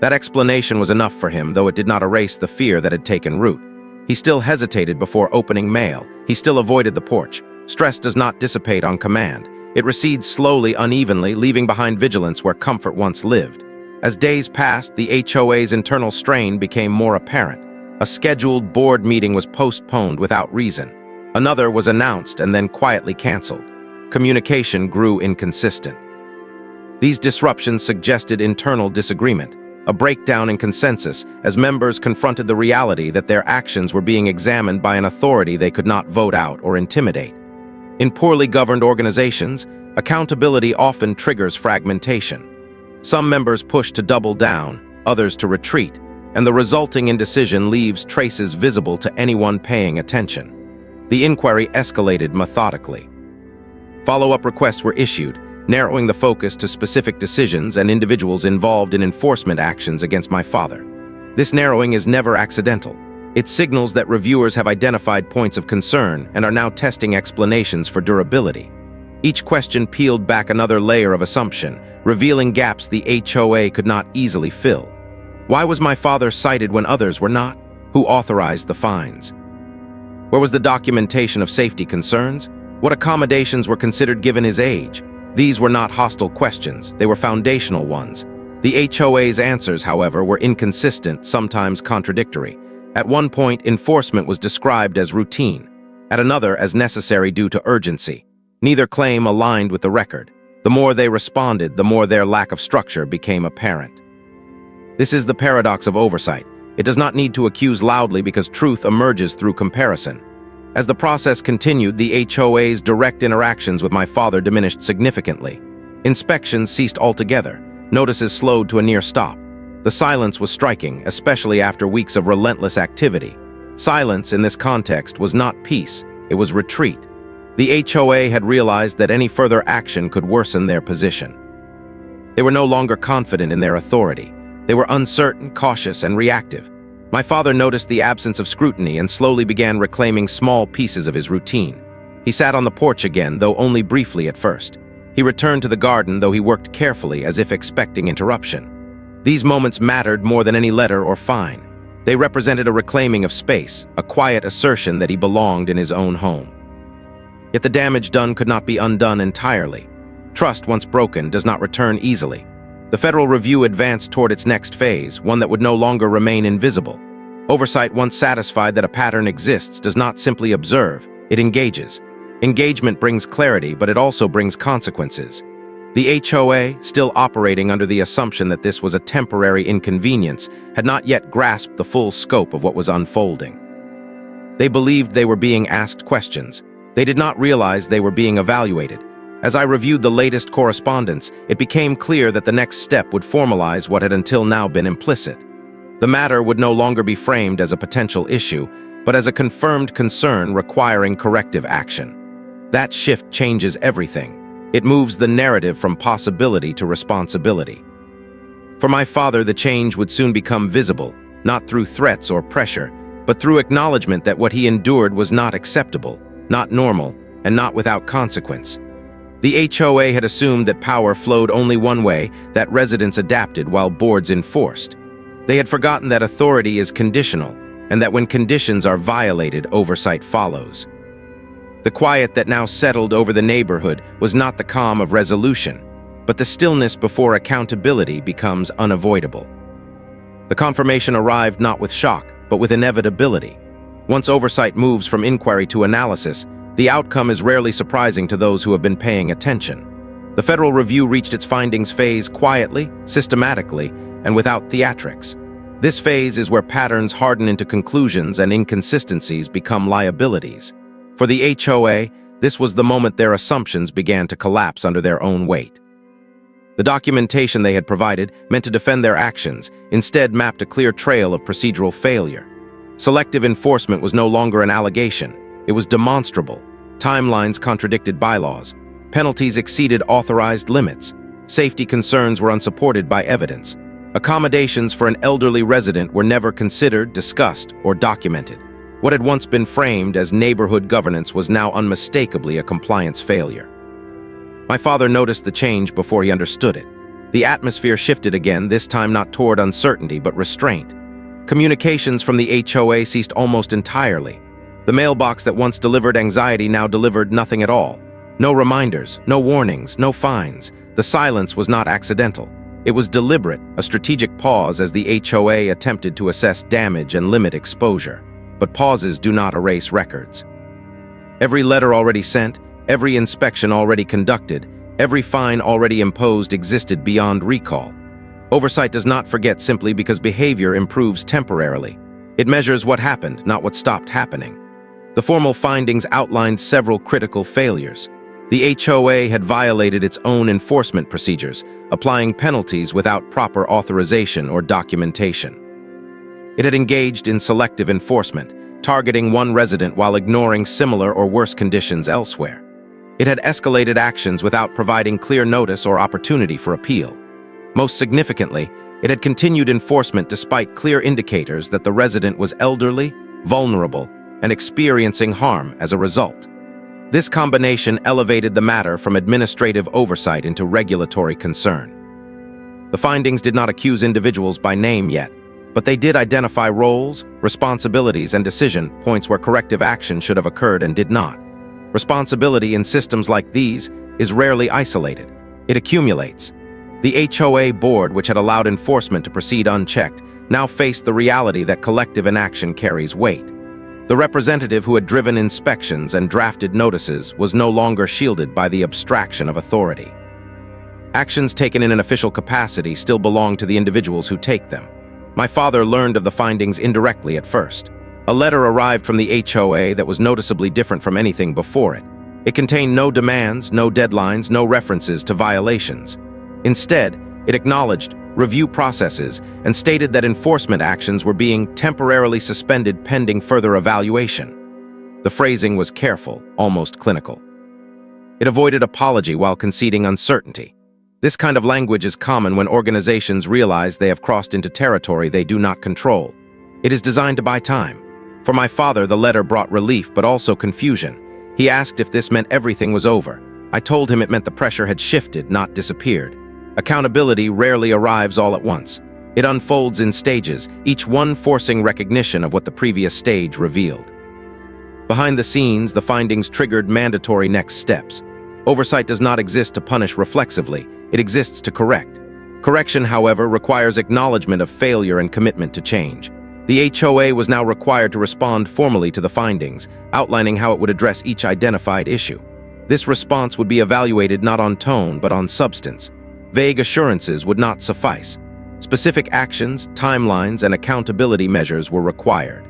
That explanation was enough for him, though it did not erase the fear that had taken root. He still hesitated before opening mail. He still avoided the porch. Stress does not dissipate on command. It recedes slowly, unevenly, leaving behind vigilance where comfort once lived. As days passed, the HOA's internal strain became more apparent. A scheduled board meeting was postponed without reason. Another was announced and then quietly canceled. Communication grew inconsistent. These disruptions suggested internal disagreement. a breakdown in consensus as members confronted the reality that their actions were being examined by an authority they could not vote out or intimidate. In poorly governed organizations, accountability often triggers fragmentation. Some members push to double down, others to retreat, and the resulting indecision leaves traces visible to anyone paying attention. The inquiry escalated methodically. Follow-up requests were issued, narrowing the focus to specific decisions and individuals involved in enforcement actions against my father. This narrowing is never accidental. It signals that reviewers have identified points of concern and are now testing explanations for durability. Each question peeled back another layer of assumption, revealing gaps the HOA could not easily fill. Why was my father cited when others were not? Who authorized the fines? Where was the documentation of safety concerns? What accommodations were considered given his age? These were not hostile questions, they were foundational ones. The HOA's answers, however, were inconsistent, sometimes contradictory. At one point, enforcement was described as routine, at another as necessary due to urgency. Neither claim aligned with the record. The more they responded, the more their lack of structure became apparent. This is the paradox of oversight. It does not need to accuse loudly because truth emerges through comparison. As the process continued, the HOA's direct interactions with my father diminished significantly. Inspections ceased altogether. Notices slowed to a near stop. The silence was striking, especially after weeks of relentless activity. Silence in this context was not peace, it was retreat. The HOA had realized that any further action could worsen their position. They were no longer confident in their authority. They were uncertain, cautious, and reactive. My father noticed the absence of scrutiny and slowly began reclaiming small pieces of his routine. He sat on the porch again, though only briefly at first. He returned to the garden, though he worked carefully, as if expecting interruption. These moments mattered more than any letter or fine. They represented a reclaiming of space, a quiet assertion that he belonged in his own home. Yet the damage done could not be undone entirely. Trust, once broken, does not return easily. The federal review advanced toward its next phase, one that would no longer remain invisible. Oversight, once satisfied that a pattern exists, does not simply observe, it engages. Engagement brings clarity, but it also brings consequences. The HOA, still operating under the assumption that this was a temporary inconvenience, had not yet grasped the full scope of what was unfolding. They believed they were being asked questions. They did not realize they were being evaluated. As I reviewed the latest correspondence, it became clear that the next step would formalize what had until now been implicit. The matter would no longer be framed as a potential issue, but as a confirmed concern requiring corrective action. That shift changes everything. It moves the narrative from possibility to responsibility. For my father, the change would soon become visible, not through threats or pressure, but through acknowledgement that what he endured was not acceptable, not normal, and not without consequence. The HOA had assumed that power flowed only one way, that residents adapted while boards enforced. They had forgotten that authority is conditional, and that when conditions are violated, oversight follows. The quiet that now settled over the neighborhood was not the calm of resolution, but the stillness before accountability becomes unavoidable. The confirmation arrived not with shock, but with inevitability. Once oversight moves from inquiry to analysis, the outcome is rarely surprising to those who have been paying attention. The federal review reached its findings phase quietly, systematically, and without theatrics. This phase is where patterns harden into conclusions and inconsistencies become liabilities. For the HOA, this was the moment their assumptions began to collapse under their own weight. The documentation they had provided, meant to defend their actions, instead mapped a clear trail of procedural failure. Selective enforcement was no longer an allegation. It was demonstrable. Timelines contradicted bylaws. Penalties exceeded authorized limits. Safety concerns were unsupported by evidence. Accommodations for an elderly resident were never considered, discussed, or documented. What had once been framed as neighborhood governance was now unmistakably a compliance failure. My father noticed the change before he understood it. The atmosphere shifted again, this time not toward uncertainty but restraint. Communications from the HOA ceased almost entirely. The mailbox that once delivered anxiety now delivered nothing at all. No reminders, no warnings, no fines. The silence was not accidental. It was deliberate, a strategic pause as the HOA attempted to assess damage and limit exposure. But pauses do not erase records. Every letter already sent, every inspection already conducted, every fine already imposed existed beyond recall. Oversight does not forget simply because behavior improves temporarily. It measures what happened, not what stopped happening. The formal findings outlined several critical failures. The HOA had violated its own enforcement procedures, applying penalties without proper authorization or documentation. It had engaged in selective enforcement, targeting one resident while ignoring similar or worse conditions elsewhere. It had escalated actions without providing clear notice or opportunity for appeal. Most significantly, it had continued enforcement despite clear indicators that the resident was elderly, vulnerable, and experiencing harm as a result. This combination elevated the matter from administrative oversight into regulatory concern. The findings did not accuse individuals by name yet, but they did identify roles, responsibilities, and decision points where corrective action should have occurred and did not. Responsibility in systems like these is rarely isolated. It accumulates. The HOA board, which had allowed enforcement to proceed unchecked, now faced the reality that collective inaction carries weight. The representative who had driven inspections and drafted notices was no longer shielded by the abstraction of authority. Actions taken in an official capacity still belong to the individuals who take them. My father learned of the findings indirectly at first. A letter arrived from the HOA that was noticeably different from anything before it. It contained no demands, no deadlines, no references to violations. Instead, it acknowledged review processes and stated that enforcement actions were being temporarily suspended pending further evaluation. The phrasing was careful, almost clinical. It avoided apology while conceding uncertainty. This kind of language is common when organizations realize they have crossed into territory they do not control. It is designed to buy time. For my father, the letter brought relief but also confusion. He asked if this meant everything was over. I told him it meant the pressure had shifted, not disappeared. Accountability rarely arrives all at once. It unfolds in stages, each one forcing recognition of what the previous stage revealed. Behind the scenes, the findings triggered mandatory next steps. Oversight does not exist to punish reflexively, it exists to correct. Correction, however, requires acknowledgement of failure and commitment to change. The HOA was now required to respond formally to the findings, outlining how it would address each identified issue. This response would be evaluated not on tone, but on substance. Vague assurances would not suffice. Specific actions, timelines, and accountability measures were required.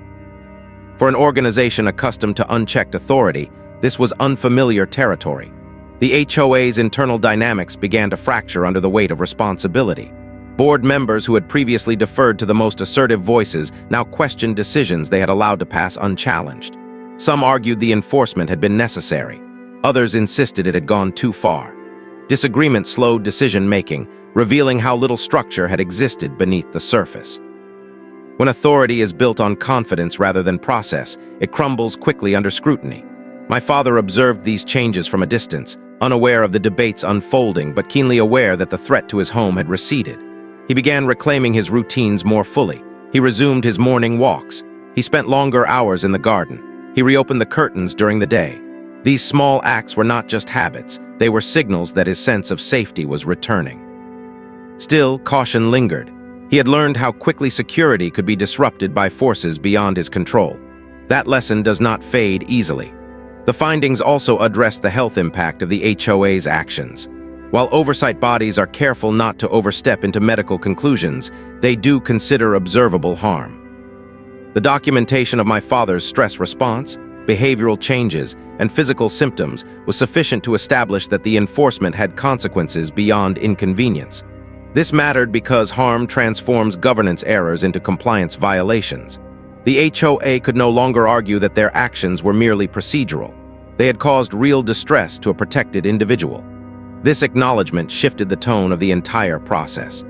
For an organization accustomed to unchecked authority, this was unfamiliar territory. The HOA's internal dynamics began to fracture under the weight of responsibility. Board members who had previously deferred to the most assertive voices now questioned decisions they had allowed to pass unchallenged. Some argued the enforcement had been necessary. Others insisted it had gone too far. Disagreement slowed decision-making, revealing how little structure had existed beneath the surface. When authority is built on confidence rather than process, it crumbles quickly under scrutiny. My father observed these changes from a distance, unaware of the debates unfolding but keenly aware that the threat to his home had receded. He began reclaiming his routines more fully. He resumed his morning walks. He spent longer hours in the garden. He reopened the curtains during the day. These small acts were not just habits, they were signals that his sense of safety was returning. Still, caution lingered. He had learned how quickly security could be disrupted by forces beyond his control. That lesson does not fade easily. The findings also address the health impact of the HOA's actions. While oversight bodies are careful not to overstep into medical conclusions, they do consider observable harm. The documentation of my father's stress response, behavioral changes, and physical symptoms was sufficient to establish that the enforcement had consequences beyond inconvenience. This mattered because harm transforms governance errors into compliance violations. The HOA could no longer argue that their actions were merely procedural. They had caused real distress to a protected individual. This acknowledgement shifted the tone of the entire process.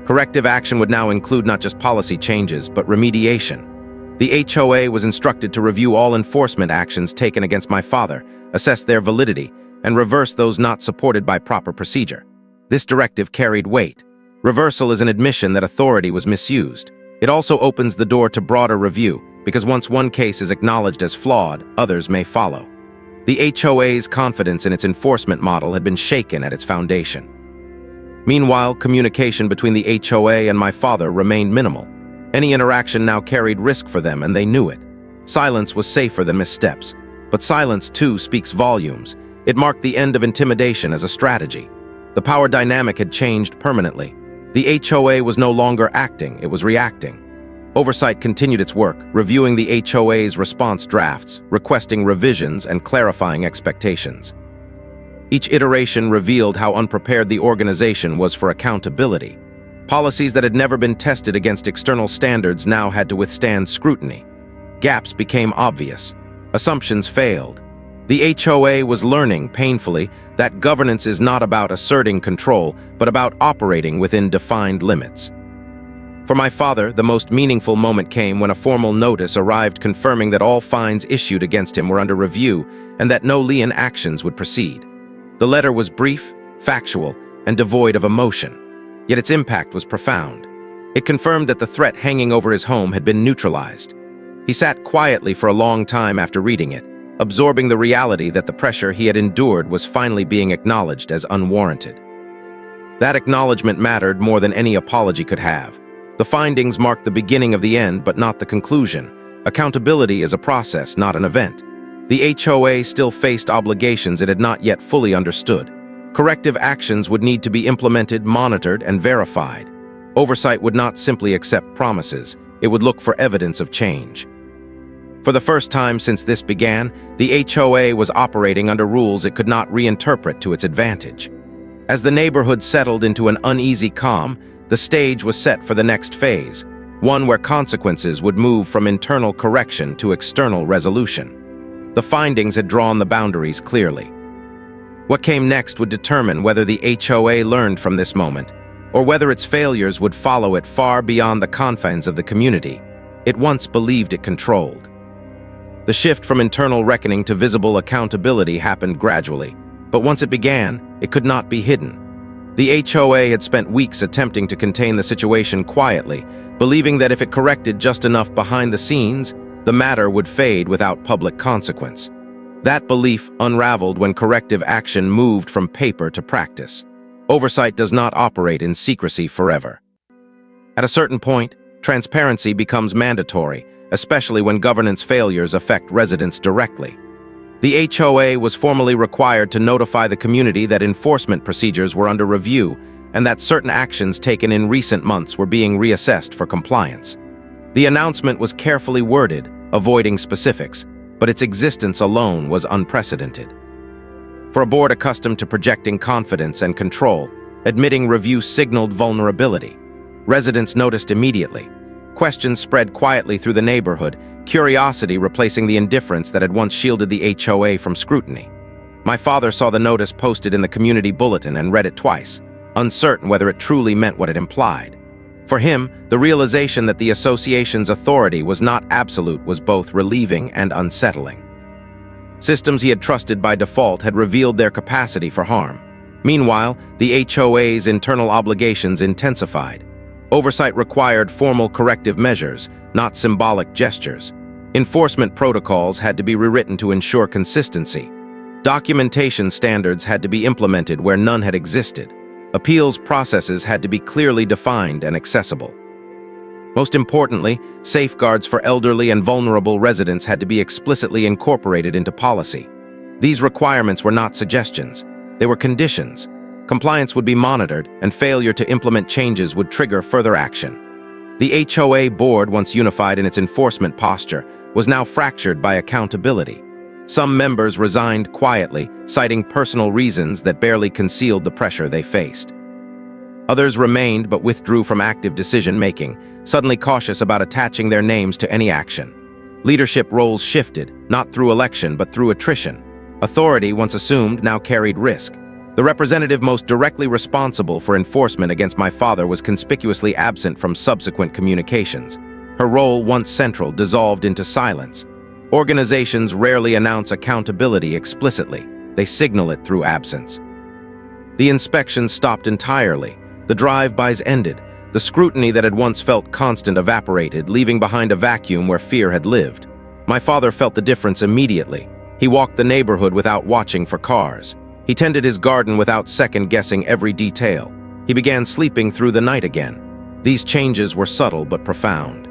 Corrective action would now include not just policy changes, but remediation. The HOA was instructed to review all enforcement actions taken against my father, assess their validity, and reverse those not supported by proper procedure. This directive carried weight. Reversal is an admission that authority was misused. It also opens the door to broader review, because once one case is acknowledged as flawed, others may follow. The HOA's confidence in its enforcement model had been shaken at its foundation. Meanwhile, communication between the HOA and my father remained minimal. Any interaction now carried risk for them, and they knew it. Silence was safer than missteps. But silence, too, speaks volumes. It marked the end of intimidation as a strategy. The power dynamic had changed permanently. The HOA was no longer acting, it was reacting. Oversight continued its work, reviewing the HOA's response drafts, requesting revisions, and clarifying expectations. Each iteration revealed how unprepared the organization was for accountability. Policies that had never been tested against external standards now had to withstand scrutiny. Gaps became obvious. Assumptions failed. The HOA was learning, painfully, that governance is not about asserting control, but about operating within defined limits. For my father, the most meaningful moment came when a formal notice arrived confirming that all fines issued against him were under review and that no lien actions would proceed. The letter was brief, factual, and devoid of emotion, yet its impact was profound. It confirmed that the threat hanging over his home had been neutralized. He sat quietly for a long time after reading it, absorbing the reality that the pressure he had endured was finally being acknowledged as unwarranted. That acknowledgement mattered more than any apology could have. The findings marked the beginning of the end, but not the conclusion. Accountability is a process, not an event. The HOA still faced obligations it had not yet fully understood. Corrective actions would need to be implemented, monitored, and verified. Oversight would not simply accept promises, it would look for evidence of change. For the first time since this began, the HOA was operating under rules it could not reinterpret to its advantage. As the neighborhood settled into an uneasy calm, the stage was set for the next phase, one where consequences would move from internal correction to external resolution. The findings had drawn the boundaries clearly. What came next would determine whether the HOA learned from this moment, or whether its failures would follow it far beyond the confines of the community it once believed it controlled. The shift from internal reckoning to visible accountability happened gradually, but once it began, it could not be hidden. The HOA had spent weeks attempting to contain the situation quietly, believing that if it corrected just enough behind the scenes, the matter would fade without public consequence. That belief unraveled when corrective action moved from paper to practice. Oversight does not operate in secrecy forever. At a certain point, transparency becomes mandatory, especially when governance failures affect residents directly. The HOA was formally required to notify the community that enforcement procedures were under review and that certain actions taken in recent months were being reassessed for compliance. The announcement was carefully worded, avoiding specifics, but its existence alone was unprecedented. For a board accustomed to projecting confidence and control, admitting review signaled vulnerability. Residents noticed immediately. Questions spread quietly through the neighborhood, curiosity replacing the indifference that had once shielded the HOA from scrutiny. My father saw the notice posted in the community bulletin and read it twice, uncertain whether it truly meant what it implied. For him, the realization that the association's authority was not absolute was both relieving and unsettling. Systems he had trusted by default had revealed their capacity for harm. Meanwhile, the HOA's internal obligations intensified. Oversight required formal corrective measures, not symbolic gestures. Enforcement protocols had to be rewritten to ensure consistency. Documentation standards had to be implemented where none had existed. Appeals processes had to be clearly defined and accessible. Most importantly, safeguards for elderly and vulnerable residents had to be explicitly incorporated into policy. These requirements were not suggestions, they were conditions. Compliance would be monitored, and failure to implement changes would trigger further action. The HOA board, once unified in its enforcement posture, was now fractured by accountability. Some members resigned quietly, citing personal reasons that barely concealed the pressure they faced. Others remained but withdrew from active decision-making, suddenly cautious about attaching their names to any action. Leadership roles shifted, not through election but through attrition. Authority, once assumed, now carried risk. The representative most directly responsible for enforcement against my father was conspicuously absent from subsequent communications. Her role, once central, dissolved into silence. Organizations rarely announce accountability explicitly. They signal it through absence. The inspections stopped entirely. The drive-bys ended. The scrutiny that had once felt constant evaporated, leaving behind a vacuum where fear had lived. My father felt the difference immediately. He walked the neighborhood without watching for cars. He tended his garden without second-guessing every detail. He began sleeping through the night again. These changes were subtle but profound.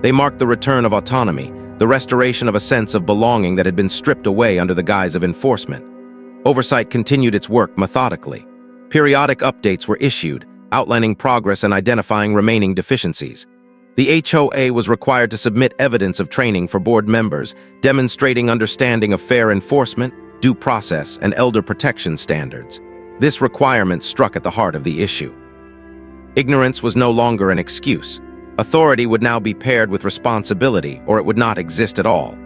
They marked the return of autonomy, the restoration of a sense of belonging that had been stripped away under the guise of enforcement. Oversight continued its work methodically. Periodic updates were issued, outlining progress and identifying remaining deficiencies. The HOA was required to submit evidence of training for board members, demonstrating understanding of fair enforcement, due process, and elder protection standards. This requirement struck at the heart of the issue. Ignorance was no longer an excuse. Authority would now be paired with responsibility, or it would not exist at all.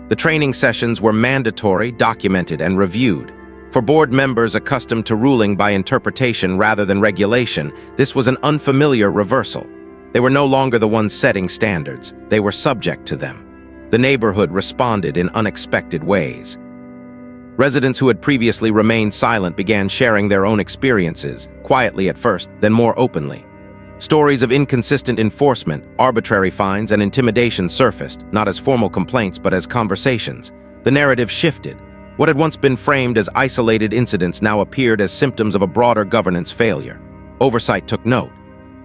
The training sessions were mandatory, documented, and reviewed. For board members accustomed to ruling by interpretation rather than regulation, this was an unfamiliar reversal. They were no longer the ones setting standards. They were subject to them. The neighborhood responded in unexpected ways. Residents who had previously remained silent began sharing their own experiences, quietly at first, then more openly. Stories of inconsistent enforcement, arbitrary fines, and intimidation surfaced, not as formal complaints but as conversations. The narrative shifted. What had once been framed as isolated incidents now appeared as symptoms of a broader governance failure. Oversight took note.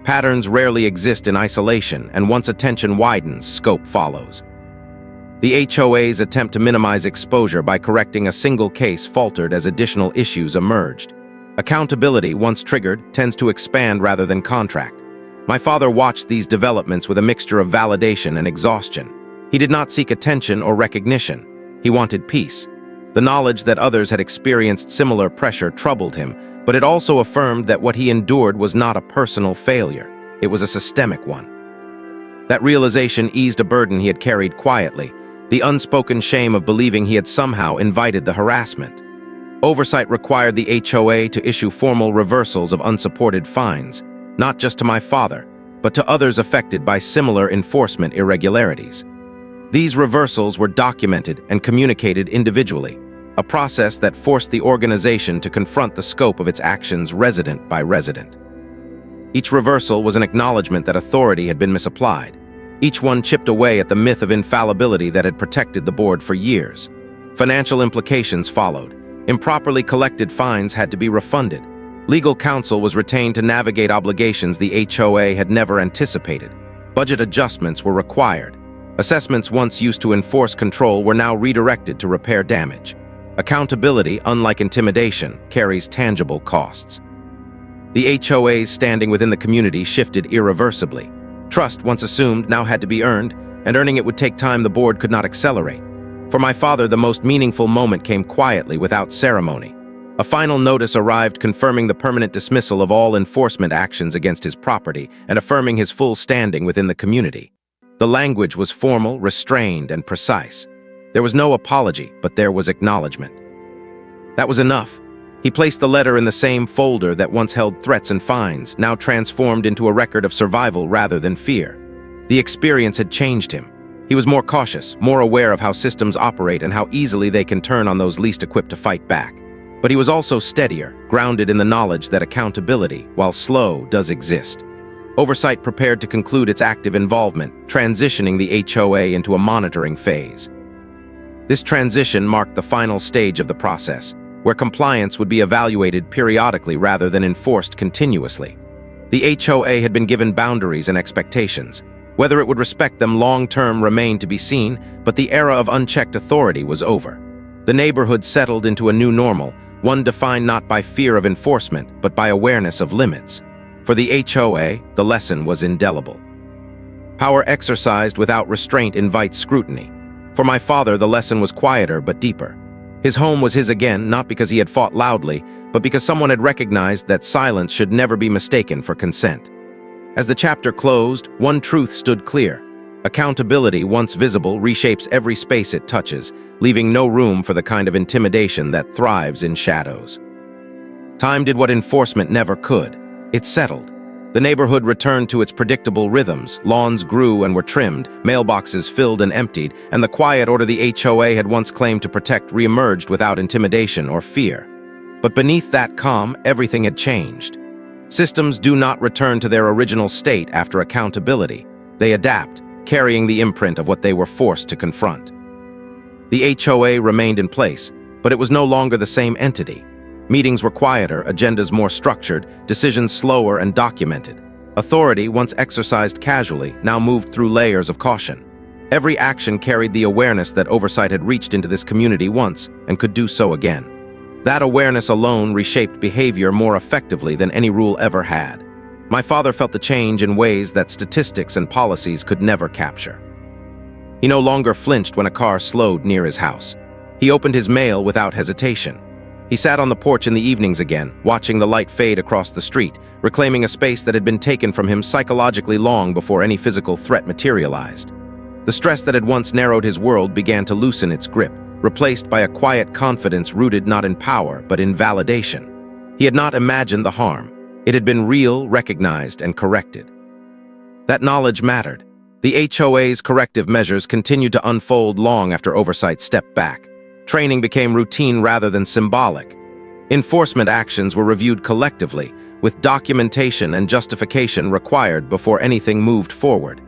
Patterns rarely exist in isolation, and once attention widens, scope follows. The HOA's attempt to minimize exposure by correcting a single case faltered as additional issues emerged. Accountability, once triggered, tends to expand rather than contract. My father watched these developments with a mixture of validation and exhaustion. He did not seek attention or recognition. He wanted peace. The knowledge that others had experienced similar pressure troubled him, but it also affirmed that what he endured was not a personal failure. It was a systemic one. That realization eased a burden he had carried quietly, the unspoken shame of believing he had somehow invited the harassment. Oversight required the HOA to issue formal reversals of unsupported fines, not just to my father, but to others affected by similar enforcement irregularities. These reversals were documented and communicated individually, a process that forced the organization to confront the scope of its actions resident by resident. Each reversal was an acknowledgement that authority had been misapplied. Each one chipped away at the myth of infallibility that had protected the board for years. Financial implications followed. Improperly collected fines had to be refunded. Legal counsel was retained to navigate obligations the HOA had never anticipated. Budget adjustments were required. Assessments once used to enforce control were now redirected to repair damage. Accountability, unlike intimidation, carries tangible costs. The HOA's standing within the community shifted irreversibly. Trust, once assumed, now had to be earned, and earning it would take time the board could not accelerate. For my father, the most meaningful moment came quietly, without ceremony. A final notice arrived confirming the permanent dismissal of all enforcement actions against his property and affirming his full standing within the community. The language was formal, restrained, and precise. There was no apology, but there was acknowledgement. That was enough. He placed the letter in the same folder that once held threats and fines, now transformed into a record of survival rather than fear. The experience had changed him. He was more cautious, more aware of how systems operate and how easily they can turn on those least equipped to fight back. But he was also steadier, grounded in the knowledge that accountability, while slow, does exist. Oversight prepared to conclude its active involvement, transitioning the HOA into a monitoring phase. This transition marked the final stage of the process, where compliance would be evaluated periodically rather than enforced continuously. The HOA had been given boundaries and expectations. Whether it would respect them long-term remained to be seen, but the era of unchecked authority was over. The neighborhood settled into a new normal, one defined not by fear of enforcement, but by awareness of limits. For the HOA, the lesson was indelible. Power exercised without restraint invites scrutiny. For my father, the lesson was quieter but deeper. His home was his again, not because he had fought loudly, but because someone had recognized that silence should never be mistaken for consent. As the chapter closed, one truth stood clear. Accountability, once visible, reshapes every space it touches, leaving no room for the kind of intimidation that thrives in shadows. Time did what enforcement never could. It settled. The neighborhood returned to its predictable rhythms. Lawns grew and were trimmed, mailboxes filled and emptied, and the quiet order the HOA had once claimed to protect reemerged without intimidation or fear. But beneath that calm, everything had changed. Systems do not return to their original state after accountability. They adapt, carrying the imprint of what they were forced to confront. The HOA remained in place, but it was no longer the same entity. Meetings were quieter, agendas more structured, decisions slower and documented. Authority, once exercised casually, now moved through layers of caution. Every action carried the awareness that oversight had reached into this community once and could do so again. That awareness alone reshaped behavior more effectively than any rule ever had. My father felt the change in ways that statistics and policies could never capture. He no longer flinched when a car slowed near his house. He opened his mail without hesitation. He sat on the porch in the evenings again, watching the light fade across the street, reclaiming a space that had been taken from him psychologically long before any physical threat materialized. The stress that had once narrowed his world began to loosen its grip, replaced by a quiet confidence rooted not in power, but in validation. He had not imagined the harm. It had been real, recognized, and corrected. That knowledge mattered. The HOA's corrective measures continued to unfold long after oversight stepped back. Training became routine rather than symbolic. Enforcement actions were reviewed collectively, with documentation and justification required before anything moved forward.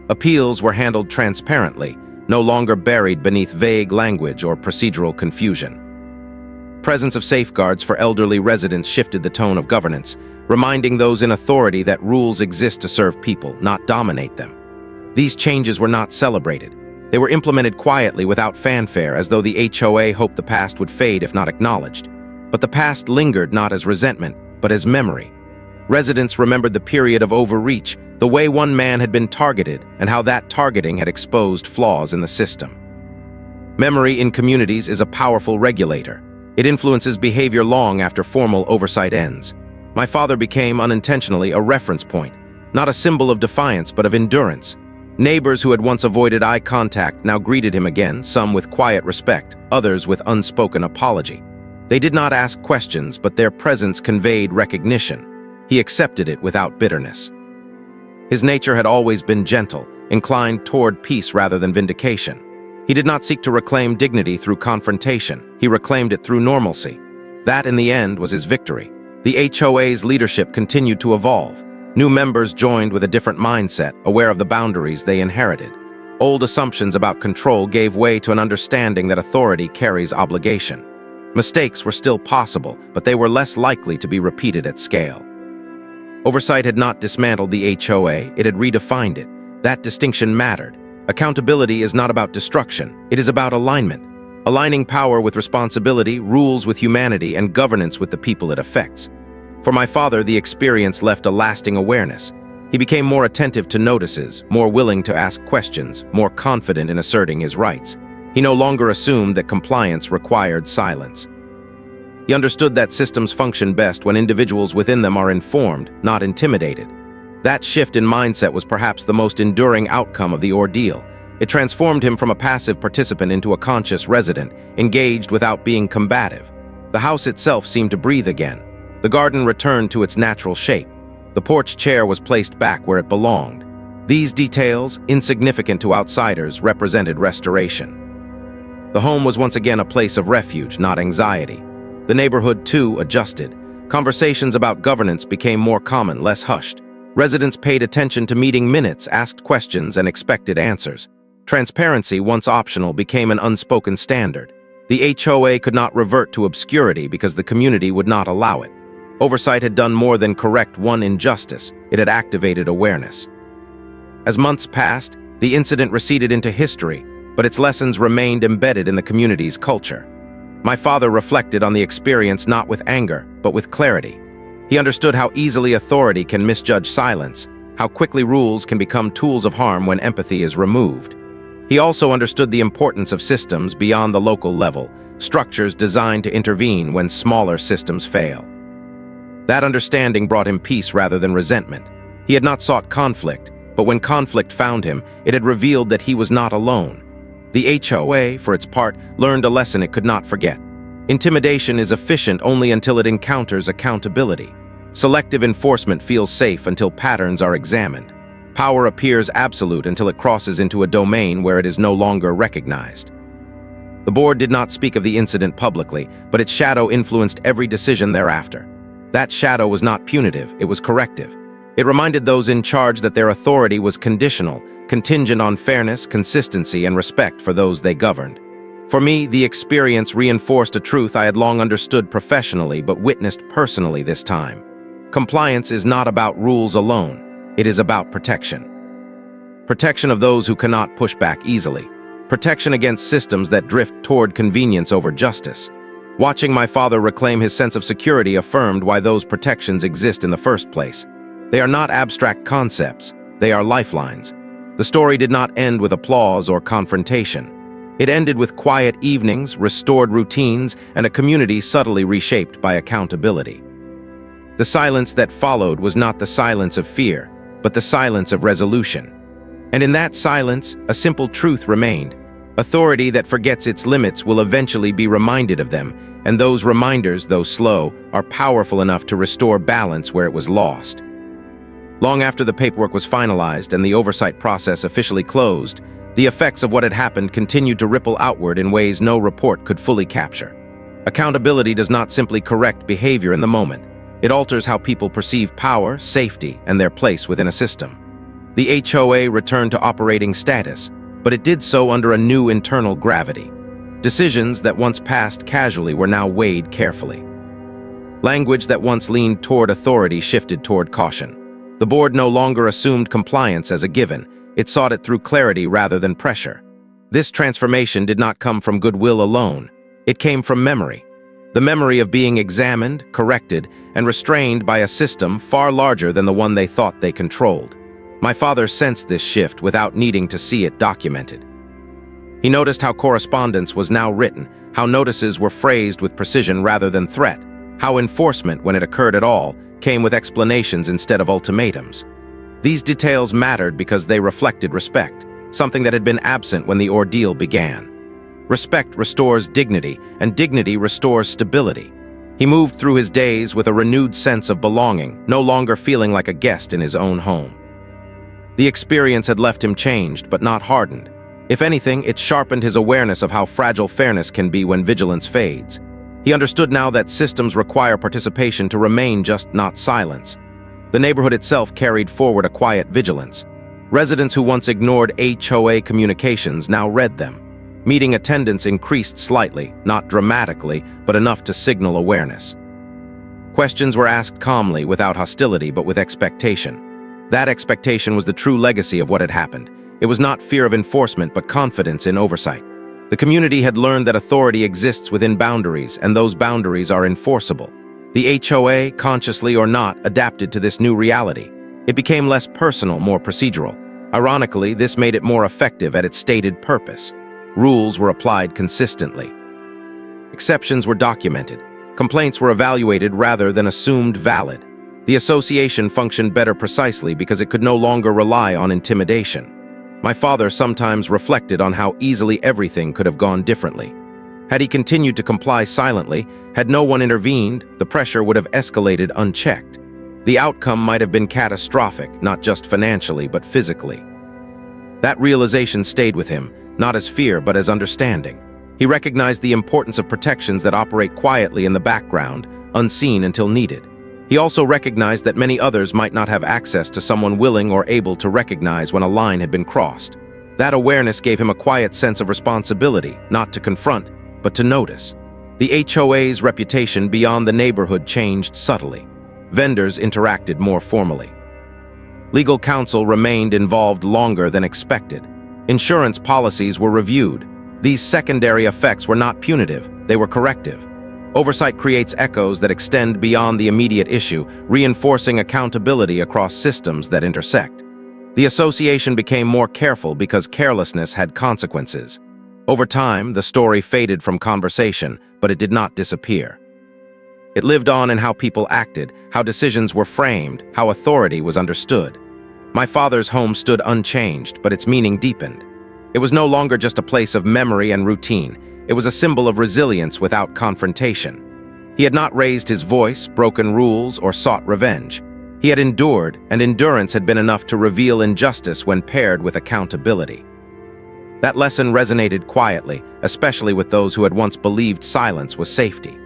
Appeals were handled transparently, no longer buried beneath vague language or procedural confusion. Presence of safeguards for elderly residents shifted the tone of governance, reminding those in authority that rules exist to serve people, not dominate them. These changes were not celebrated. They were implemented quietly without fanfare, as though the HOA hoped the past would fade if not acknowledged. But the past lingered not as resentment, but as memory. Residents remembered the period of overreach, the way one man had been targeted, and how that targeting had exposed flaws in the system. Memory in communities is a powerful regulator. It influences behavior long after formal oversight ends. My father became unintentionally a reference point, not a symbol of defiance but of endurance. Neighbors who had once avoided eye contact now greeted him again, some with quiet respect, others with unspoken apology. They did not ask questions, but their presence conveyed recognition. He accepted it without bitterness. His nature had always been gentle, inclined toward peace rather than vindication. He did not seek to reclaim dignity through confrontation. He reclaimed it through normalcy. That, in the end, was his victory. The HOA's leadership continued to evolve. New members joined with a different mindset, aware of the boundaries they inherited. Old assumptions about control gave way to an understanding that authority carries obligation. Mistakes were still possible, but they were less likely to be repeated at scale. Oversight had not dismantled the HOA, it had redefined it. That distinction mattered. Accountability is not about destruction, it is about alignment. Aligning power with responsibility, rules with humanity, and governance with the people it affects. For my father, the experience left a lasting awareness. He became more attentive to notices, more willing to ask questions, more confident in asserting his rights. He no longer assumed that compliance required silence. He understood that systems function best when individuals within them are informed, not intimidated. That shift in mindset was perhaps the most enduring outcome of the ordeal. It transformed him from a passive participant into a conscious resident, engaged without being combative. The house itself seemed to breathe again. The garden returned to its natural shape. The porch chair was placed back where it belonged. These details, insignificant to outsiders, represented restoration. The home was once again a place of refuge, not anxiety. The neighborhood, too, adjusted. Conversations about governance became more common, less hushed. Residents paid attention to meeting minutes, asked questions, and expected answers. Transparency, once optional, became an unspoken standard. The HOA could not revert to obscurity because the community would not allow it. Oversight had done more than correct one injustice, it had activated awareness. As months passed, the incident receded into history, but its lessons remained embedded in the community's culture. My father reflected on the experience not with anger, but with clarity. He understood how easily authority can misjudge silence, how quickly rules can become tools of harm when empathy is removed. He also understood the importance of systems beyond the local level, structures designed to intervene when smaller systems fail. That understanding brought him peace rather than resentment. He had not sought conflict, but when conflict found him, it had revealed that he was not alone. The HOA, for its part, learned a lesson it could not forget. Intimidation is efficient only until it encounters accountability. Selective enforcement feels safe until patterns are examined. Power appears absolute until it crosses into a domain where it is no longer recognized. The board did not speak of the incident publicly, but its shadow influenced every decision thereafter. That shadow was not punitive, it was corrective. It reminded those in charge that their authority was conditional, contingent on fairness, consistency, and respect for those they governed. For me, the experience reinforced a truth I had long understood professionally but witnessed personally this time. Compliance is not about rules alone, it is about protection. Protection of those who cannot push back easily. Protection against systems that drift toward convenience over justice. Watching my father reclaim his sense of security affirmed why those protections exist in the first place. They are not abstract concepts, they are lifelines. The story did not end with applause or confrontation. It ended with quiet evenings, restored routines, and a community subtly reshaped by accountability. The silence that followed was not the silence of fear, but the silence of resolution. And in that silence, a simple truth remained. Authority that forgets its limits will eventually be reminded of them, and those reminders, though slow, are powerful enough to restore balance where it was lost. Long after the paperwork was finalized and the oversight process officially closed, the effects of what had happened continued to ripple outward in ways no report could fully capture. Accountability does not simply correct behavior in the moment. It alters how people perceive power, safety, and their place within a system. The HOA returned to operating status, but it did so under a new internal gravity. Decisions that once passed casually were now weighed carefully. Language that once leaned toward authority shifted toward caution. The board no longer assumed compliance as a given. It sought it through clarity rather than pressure. This transformation did not come from goodwill alone. It came from memory. The memory of being examined, corrected, and restrained by a system far larger than the one they thought they controlled. My father sensed this shift without needing to see it documented. He noticed how correspondence was now written, how notices were phrased with precision rather than threat, how enforcement, when it occurred at all, came with explanations instead of ultimatums. These details mattered because they reflected respect, something that had been absent when the ordeal began. Respect restores dignity, and dignity restores stability. He moved through his days with a renewed sense of belonging, no longer feeling like a guest in his own home. The experience had left him changed, but not hardened. If anything, it sharpened his awareness of how fragile fairness can be when vigilance fades. He understood now that systems require participation to remain, just not silence. The neighborhood itself carried forward a quiet vigilance. Residents who once ignored HOA communications now read them. Meeting attendance increased slightly, not dramatically, but enough to signal awareness. Questions were asked calmly, without hostility, but with expectation. That expectation was the true legacy of what had happened. It was not fear of enforcement, but confidence in oversight. The community had learned that authority exists within boundaries, and those boundaries are enforceable. The HOA, consciously or not, adapted to this new reality. It became less personal, more procedural. Ironically, this made it more effective at its stated purpose. Rules were applied consistently. Exceptions were documented. Complaints were evaluated rather than assumed valid. The association functioned better precisely because it could no longer rely on intimidation. My father sometimes reflected on how easily everything could have gone differently. Had he continued to comply silently, had no one intervened, the pressure would have escalated unchecked. The outcome might have been catastrophic, not just financially, but physically. That realization stayed with him, not as fear, but as understanding. He recognized the importance of protections that operate quietly in the background, unseen until needed. He also recognized that many others might not have access to someone willing or able to recognize when a line had been crossed. That awareness gave him a quiet sense of responsibility, not to confront, but to notice. The HOA's reputation beyond the neighborhood changed subtly. Vendors interacted more formally. Legal counsel remained involved longer than expected. Insurance policies were reviewed. These secondary effects were not punitive, they were corrective. Oversight creates echoes that extend beyond the immediate issue, reinforcing accountability across systems that intersect. The association became more careful because carelessness had consequences. Over time, the story faded from conversation, but it did not disappear. It lived on in how people acted, how decisions were framed, how authority was understood. My father's home stood unchanged, but its meaning deepened. It was no longer just a place of memory and routine. It was a symbol of resilience without confrontation. He had not raised his voice, broken rules, or sought revenge. He had endured, and endurance had been enough to reveal injustice when paired with accountability. That lesson resonated quietly, especially with those who had once believed silence was safety.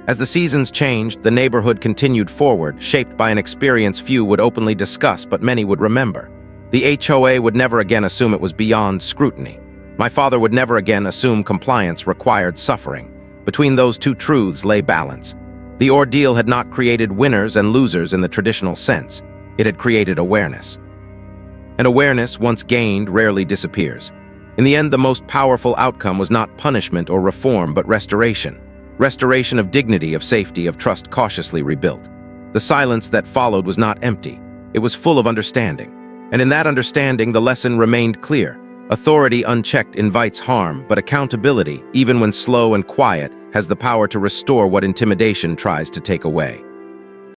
As the seasons changed, the neighborhood continued forward, shaped by an experience few would openly discuss but many would remember. The HOA would never again assume it was beyond scrutiny. My father would never again assume compliance required suffering. Between those two truths lay balance. The ordeal had not created winners and losers in the traditional sense. It had created awareness. And awareness, once gained, rarely disappears. In the end, the most powerful outcome was not punishment or reform, but restoration. Restoration of dignity, of safety, of trust cautiously rebuilt. The silence that followed was not empty. it was full of understanding. And in that understanding, the lesson remained clear. Authority unchecked invites harm, but accountability, even when slow and quiet, has the power to restore what intimidation tries to take away.